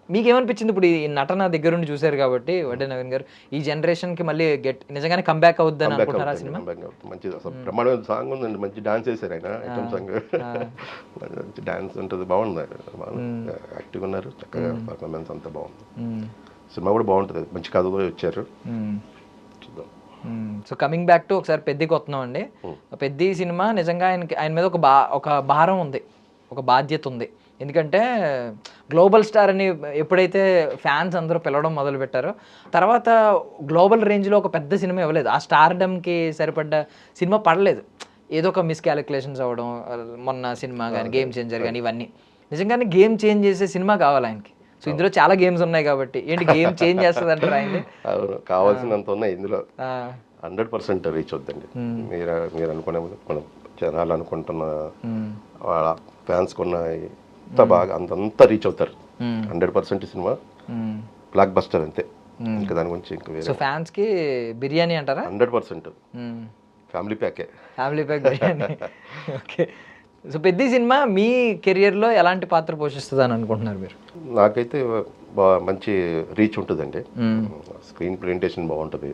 మీకేమనిపించింది ఇప్పుడు ఈ నటన దగ్గరుండి చూసారు కాబట్టి వడ్డే నవీన్ గారు ఈ జనరేషన్కి మళ్ళీ నిజంగానే కంబ్యాక్ అవుద్దని అనుకుంటున్నారా సినిమా? మంచిది, అసలు బ్రహ్మాండమైన సాంగ్ ఉందండి, మంచి డాన్స్ చేశారు ఆయన, ఐటమ్ సాంగ్, మంచి డాన్స్ ఉంటుంది, బాగుంది, యాక్టివ్ ఉన్నారు, చక్కగా పర్ఫార్మెన్స్ అంతా బాగుంది. సినిమా కూడా బాగుంటుంది, మంచి కథతో వచ్చారు. చూద్దాం. సో కమింగ్ బ్యాక్ టు ఒకసారి పెద్దికి వస్తున్నాం అండి. పెద్ది సినిమా నిజంగా ఆయన మీద ఒక భారం ఉంది, ఒక బాధ్యత ఉంది. ఎందుకంటే గ్లోబల్ స్టార్ అని ఎప్పుడైతే ఫ్యాన్స్ అందరూ పిలవడం మొదలు పెట్టారో తర్వాత గ్లోబల్ రేంజ్లో ఒక పెద్ద సినిమా ఇవ్వలేదు, ఆ స్టార్డమ్కి సరిపడ్డ సినిమా పడలేదు. ఏదో ఒక మిస్కాలిక్యులేషన్స్ అవ్వడం, మొన్న సినిమా కానీ గేమ్ చేంజర్ కానీ ఇవన్నీ నిజంగానే గేమ్ చేంజ్ చేసే సినిమా కావాలి ఆయనకి. సో ఇందులో చాలా గేమ్స్ ఉన్నాయి కాబట్టి ఏంటి గేమ్ చేంజ్ చేస్తుంది అంటారు ఆయన? అవును, కావాల్సినంత ఉన్నాయి ఇందులో, 100% రీచ్ అవుద్దండి. మీరు అనుకునే మనం జనాలు అనుకుంటున్న వాళ్ళ ఫ్యాన్స్ కొన్న అంత బాగా అంతా రీచ్ అవుతారు. 100% సినిమా బ్లాక్ బస్టర్ అంతే, ఇంకా దాని గురించి ఇంకా వేరే. సో ఫ్యాన్స్ కి బిర్యానీ అంటారా? 100% ఫ్యామిలీ ప్యాకే, family pack biryani. Okay. So పెద్ద సినిమా మీ కెరియర్లో ఎలాంటి పాత్ర పోషిస్తుంది అని అనుకుంటున్నారు మీరు? నాకైతే మంచి రీచ్ ఉంటుందండి, స్క్రీన్ ప్రెజెంటేషన్ బాగుంటుంది.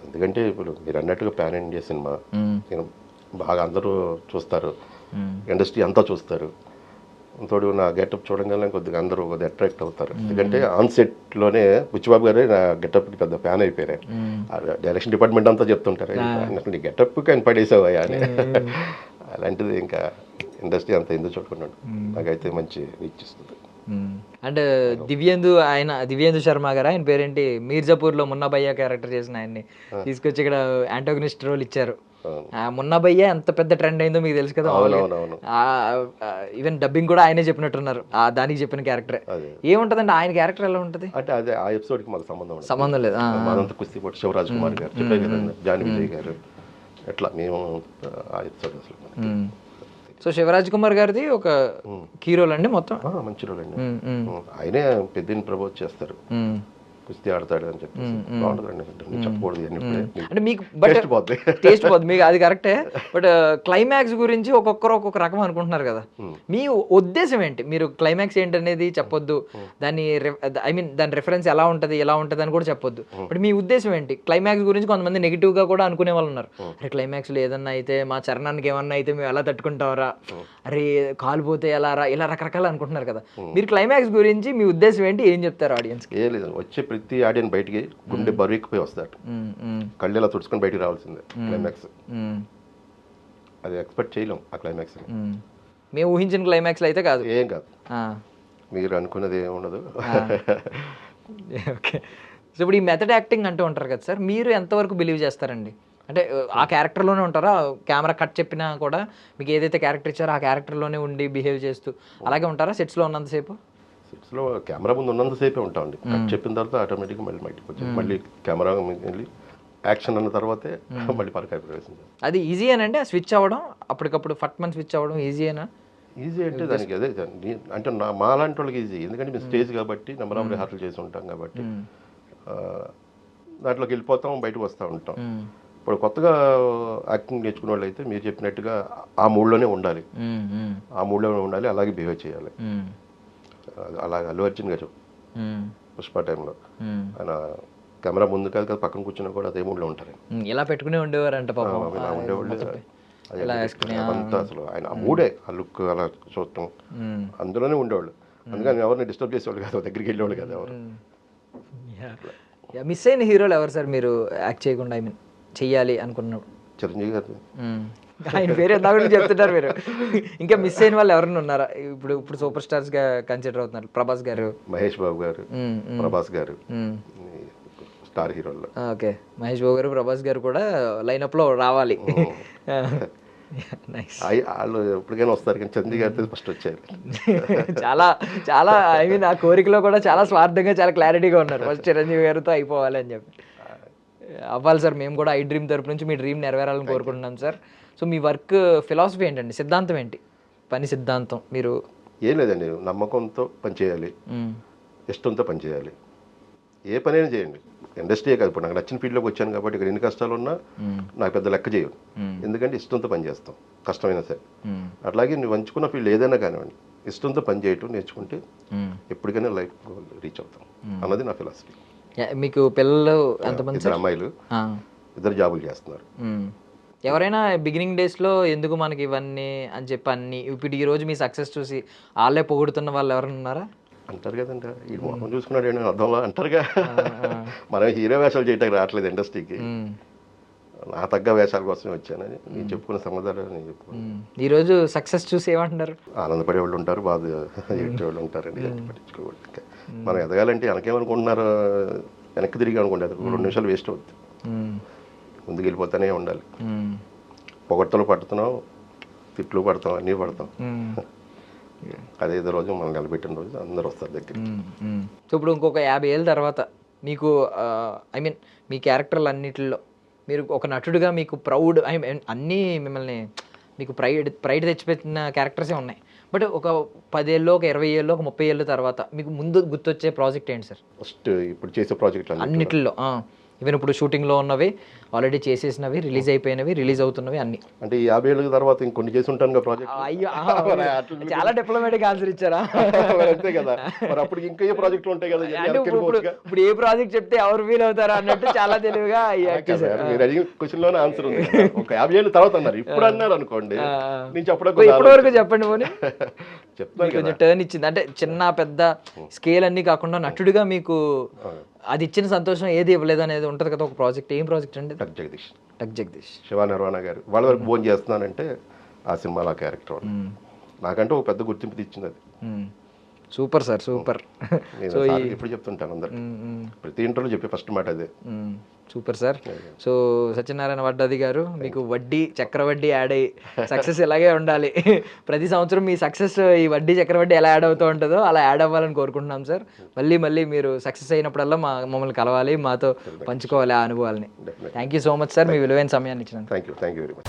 ఎందుకంటే ఇప్పుడు మీరు అన్నట్టుగా పాన్ ఇండియా సినిమా, బాగా అందరూ చూస్తారు, ఇండస్ట్రీ అంతా చూస్తారు. తోడు నా గెటప్ చూడగానే కొద్దిగా అందరూ కొద్దిగా అట్రాక్ట్ అవుతారు. ఎందుకంటే ఆన్ సెట్లోనే బుచ్చిబాబు గారే నా గెటప్కి పెద్ద ఫ్యాన్ అయిపోయారు. డైరెక్షన్ డిపార్ట్మెంట్ అంతా చెప్తుంటారు, నీ గెటప్కి ఆయన పడేసావా అని. అలాంటిది ఇంకా ఇండస్ట్రీ అంతా ఎందుకు చూడుకున్నాడు, నాకైతే మంచి రీచ్ ఇస్తుంది. అండ్ దివ్యేందు శర్మ గారు, ఆయన పేరేంటి, మీర్జాపూర్లో మున్నాభయ్య క్యారెక్టర్ చేసిన ఆయన్ని తీసుకొచ్చి ఇక్కడ యాంటోగనిస్ట్ రోల్ ఇచ్చారు. మున్నాభయ్య ఎంత పెద్ద ట్రెండ్ అయిందో మీకు తెలుసు కదా. ఈవెన్ డబ్బింగ్ కూడా ఆయనే చెప్పినట్టున్నారు, దానికి చెప్పిన క్యారెక్టర్ ఏముంటదండి, ఆయన క్యారెక్టర్ ఎలా ఉంటుంది అంటే అదే ఆ ఎపిసోడ్ కి మాకు సంబంధం లేదు. మనంత కుస్తీ పోటీ శివరాజ్ కుమార్ గారు చెప్పారు కదండి, జాని విజయ్ గారు, ఎట్లా మేము ఆ ఎపిసోడ్ అసలు. సో శివరాజ్ కుమార్ గారిది ఒక కీ రోల్ అండి, మొత్తం మంచి రోల్ అండి. ఆయనే పెద్దని ప్రపోజ్ చేస్తారు, కుస్తీ ఆడతాడు అని చెప్పి బాగుంటుందండి, చెప్పకూడదు అంటే మీకు. టేస్ట్ పోద్ది మీకు, అది కరెక్టే. బట్ క్లైమాక్స్ గురించి ఒక్కొక్కరు ఒక్కొక్క రకం అనుకుంటున్నారు కదా, మీ ఉద్దేశం ఏంటి? మీరు క్లైమాక్స్ ఏంటి అనేది చెప్పొద్దు, దాని రెఫరెన్స్ ఎలా ఉంటుంది అని కూడా చెప్పొద్దు. బట్ మీ ఉద్దేశం ఏంటి క్లైమాక్స్ గురించి? కొంతమంది నెగిటివ్ గా కూడా అనుకునే వాళ్ళు ఉన్నారు, అరే క్లైమాక్స్ లో ఏదన్నా అయితే మా చరణానికి ఏమన్నా అయితే మేము ఎలా తట్టుకుంటామరా, అరే కాలిపోతే ఎలా రా, ఇలా రకరకాలు అనుకుంటున్నారు కదా. మీరు క్లైమాక్స్ గురించి మీ ఉద్దేశం ఏంటి, ఏం చెప్తారు ఆడియన్స్? ఏ లేదు, వచ్చే ప్రతి ఆడియన్ బయటికి గుండె బరువుకిపోయి వస్తాడు, కళ్ళు ఇలా తుడుచుకొని బయటికి రావాల్సిందే. క్లైమాక్స్ అది ఎక్స్పెక్ట్ చేయలేం, ఆ క్లైమాక్స్ మేము ఊహించిన క్లైమాక్స్ అయితే కాదు, ఏం కాదు, మీరు అనుకున్నది ఏమి ఉండదు. ఓకే. సో ఇప్పుడు ఈ మెథడ్ యాక్టింగ్ అంటూ ఉంటారు కదా సార్, మీరు ఎంతవరకు బిలీవ్ చేస్తారండి? అంటే ఆ క్యారెక్టర్లోనే ఉంటారా, కెమెరా కట్ చెప్పినా కూడా మీకు ఏదైతే క్యారెక్టర్ ఇచ్చారో ఆ క్యారెక్టర్లోనే ఉండి బిహేవ్ చేస్తూ అలాగే ఉంటారా సెట్స్లో ఉన్నంతసేపు? సెట్స్లో కెమెరా ముందు ఉన్నంతసేపే ఉంటామండి, కట్ చెప్పిన తర్వాత ఆటోమేటిక్గా మళ్ళీ బయటకు వచ్చి మళ్ళీ కెమెరా వెళ్ళి యాక్షన్ అన్న తర్వాతే మళ్ళీ పరకాయ ప్రవేశం. అది ఈజీ అనండి స్విచ్ అవ్వడం, అప్పటికప్పుడు ఫట్ స్విచ్ అవ్వడం ఈజీయేనా? ఈజీ అంటే దానికి అదే అంటే మా లాంటి వాళ్ళకి ఈజీ, ఎందుకంటే మేము స్టేజ్ కాబట్టి నెంబర్ ఆఫ్ రిహార్సల్ చేసి ఉంటాం కాబట్టి దాంట్లోకి వెళ్ళిపోతాం, బయటకు వస్తూ ఉంటాం. ఇప్పుడు కొత్తగా యాక్టింగ్ నేర్చుకునే వాళ్ళు అయితే మీరు చెప్పినట్టుగా ఆ మూడ్లోనే ఉండాలి, అలాగే బిహేవ్ చేయాలి. అలాగే అల్లు అర్జున్ గారు పుష్ప టైంలో ఆయన కెమెరా ముందు కాదు కదా పక్కన కూర్చున్నా కూడా అదే మూడ్లో ఉంటారు. ఇలా పెట్టుకునే ఉండేవారంట పాపం. ఇలా ఉండేవాళ్ళు. ఇలా వేసుకుని అంతా అసలు ఆయన ఆ మూడే, ఆ లుక్ అలా చూడటం అందులోనే ఉండేవాళ్ళు. అందుకని ఎవరిని డిస్టర్బ్ చేసేవాళ్ళు కాదు, దగ్గరికి వెళ్ళేవాళ్ళు కదా ఎవరు. మిస్ అయిన హీరోలు ఎవరు సార్ మీరు యాక్ట్ చేయకుండా, ఐ మీన్ చెయ్యాలి అనుకున్నప్పుడు? చిరంజీవి గారు. ఆయన పేరు ఎంత గురించి చెప్తున్నారు మీరు. ఇంకా మిస్ అయిన వాళ్ళు ఎవరైనా ఉన్నారా ఇప్పుడు? ఇప్పుడు సూపర్ స్టార్స్ గా కన్సిడర్ అవుతున్నారు. ప్రభాస్ గారు, మహేష్ బాబు గారు, ప్రభాస్ గారు స్టార్ హీరోల్లో. ఓకే, మహేష్ బాబు గారు, ప్రభాస్ గారు కూడా లైనప్ లో రావాలి. వాళ్ళు ఎప్పటికైనా వస్తారు కానీ చిరంజీవి గారితో ఫస్ట్ వచ్చారు. చాలా చాలా ఐ మీన్ ఆ కోరికలో కూడా చాలా స్వార్థంగా, చాలా క్లారిటీగా ఉన్నారు. ఫస్ట్ చిరంజీవి గారితో అయిపోవాలి అని చెప్పి. అవ్వాలి సార్, మేము కూడా ఐ డ్రీమ్ తరపు నుంచి మీ డ్రీమ్ నెరవేరాలని కోరుకుంటున్నాం సార్. సో మీ వర్క్ ఫిలాసఫీ ఏంటండి, సిద్ధాంతం ఏంటి, పని సిద్ధాంతం? మీరు ఏం లేదండి, నమ్మకంతో పనిచేయాలి, ఇష్టంతో పనిచేయాలి. ఏ పనైనా చేయండి, ఇండస్ట్రీయే కాదు. ఇప్పుడు నాకు నచ్చిన ఫీల్డ్లోకి వచ్చాను కాబట్టి ఇక్కడ ఎన్ని కష్టాలు ఉన్నా నాకు పెద్ద లెక్క చేయవు. ఎందుకంటే ఇష్టంతో పని చేస్తాం, కష్టమైనా సరే. అట్లాగే నువ్వు ఎంచుకున్న ఫీల్డ్ ఏదైనా కానివ్వండి, ఇష్టంతో పని చేయటం నేర్చుకుంటే ఎప్పటికైనా లైఫ్ గోల్ రీచ్ అవుతాం అన్నది నా ఫిలాసఫీ. మీకు పిల్లలు ఎంతమంది? 2 అమ్మాయిలు, 2 జాబులు చేస్తున్నారు. ఎవరైనా బిగినింగ్ డేస్లో ఎందుకు మనకి ఇవన్నీ అని చెప్పి అన్ని ఇప్పుడు ఈ రోజు మీ సక్సెస్ చూసి వాళ్ళే పొగుడుతున్న వాళ్ళు ఎవరైనా ఉన్నారా? అంటారు కదండి, ఈ మొహం చూసుకున్నాడు ఏంటి అర్థంలో అంటారుగా. మనం హీరో వేషాలు చేయడానికి రావట్లేదు ఇండస్ట్రీకి, నా తగ్గ వేషాల కోసమే వచ్చానని నేను చెప్పుకున్న సమాధానం నేను చెప్పుకున్నాను. ఈరోజు సక్సెస్ చూసి ఏమంటున్నారు? ఆనందపడే వాళ్ళు ఉంటారు, బాధ వాళ్ళు ఉంటారండి. పట్టించుకోవాలి. మనం ఎదగాలంటే వెనకేమనుకుంటున్నారు, వెనక్కి తిరిగి అనుకుంటారు. 2 నిమిషాలు వేస్ట్ అవుతుంది, ముందుకు వెళ్ళిపోతానే ఉండాలి. పొగట్టలు పడుతున్నాం, తిట్లు పడతాం, అన్నీ పడతాం. అదే రోజు మనం నిలబెట్టిన రోజు అందరూ వస్తారు దగ్గర. సో ఇప్పుడు ఇంకొక 50 ఏళ్ళ తర్వాత మీకు ఐ మీన్ మీ క్యారెక్టర్లు అన్నిటిలో మీరు ఒక నటుడిగా మీకు ప్రౌడ్, ఐ మీన్ అన్నీ మిమ్మల్ని మీకు ప్రైడ్ తెచ్చిపెట్టిన క్యారెక్టర్సే ఉన్నాయి. బట్ ఒక 10 ఏళ్ళు, ఒక 20 ఏళ్ళు, ఒక 30 ఏళ్ళ తర్వాత మీకు ముందు గుర్తొచ్చే ప్రాజెక్ట్ ఏంటి సార్? ఫస్ట్ ఇప్పుడు చేసే ప్రాజెక్ట్ అన్నిటిలో, ఈవెన్ ఇప్పుడు షూటింగ్లో ఉన్నవి, ఆల్రెడీ చేసేసినవి, రిలీజ్ అయిపోయినవి, రిలీజ్ అవుతున్నవి అన్ని. అంటే ఈ 50 ఏళ్ళ తర్వాత ఇంకొన్ని చేసి ఉంటాను ప్రాజెక్ట్. అయ్యో, చాలా డిప్లొమాటిక్ ఆన్సర్ ఇచ్చారా? అంతే కదా, మరి అప్పుడు ఇంకా ఏ ప్రాజెక్టులు ఉంటాయి కదా. ఇప్పుడు ఏ ప్రాజెక్ట్ చెప్తే ఎవరు ఫీల్ అవుతారా అన్నట్టు చాలా తెలివిగా మీరు అడిగిన క్వశ్చన్ లోనే ఆన్సర్ ఉంది. ఒక 50 ఏళ్ళ తర్వాత అన్నారు, ఇప్పుడు అన్నారు అనుకోండి, నేను చెప్పడం ఇప్పటి వరకు చెప్పండి పోనీ. చెప్తాను కొంచెం టర్న్ ఇచ్చింది అంటే చిన్న పెద్ద స్కేల్ అన్ని కాకుండా నటుడిగా మీకు అది ఇచ్చిన సంతోషం ఏది ఇవ్వలేదు అనేది ఉంటుంది కదా ఒక ప్రాజెక్ట్. ఏం ప్రాజెక్ట్ అండి? టక్ జగదీష్ శివ నిర్వాణ గారు వాళ్ళ వరకు ఫోన్ చేస్తున్నానంటే ఆ సినిమాలో ఆ క్యారెక్టర్ నాకంటే ఒక పెద్ద గుర్తింపు ఇచ్చింది అది. Super sir, super. నేను ఎప్పుడు చెప్తుంటాను అందరు, ప్రతి ఇంటర్వ్యూలో చెప్పే ఫస్ట్ మాట అదే. Super sir. So Satyanarayana Vaddadi గారు, మీకు వడ్డీ చక్రవడ్డీ యాడ్ అయ్యి సక్సెస్ ఇలాగే ఉండాలి. ప్రతి సంవత్సరం మీ సక్సెస్ ఈ వడ్డీ చక్రవడ్డీ ఎలా యాడ్ అవుతూ ఉంటుందో అలా యాడ్ అవ్వాలని కోరుకుంటున్నాం సార్. మళ్ళీ మీరు సక్సెస్ అయినప్పుడల్లా మమ్మల్ని కలవాలి, మాతో పంచుకోవాలి ఆ అనుభవాలని. Thank you so much sir, మీ విలువైన సమయాన్ని ఇచ్చినందుకు. Thank you very much.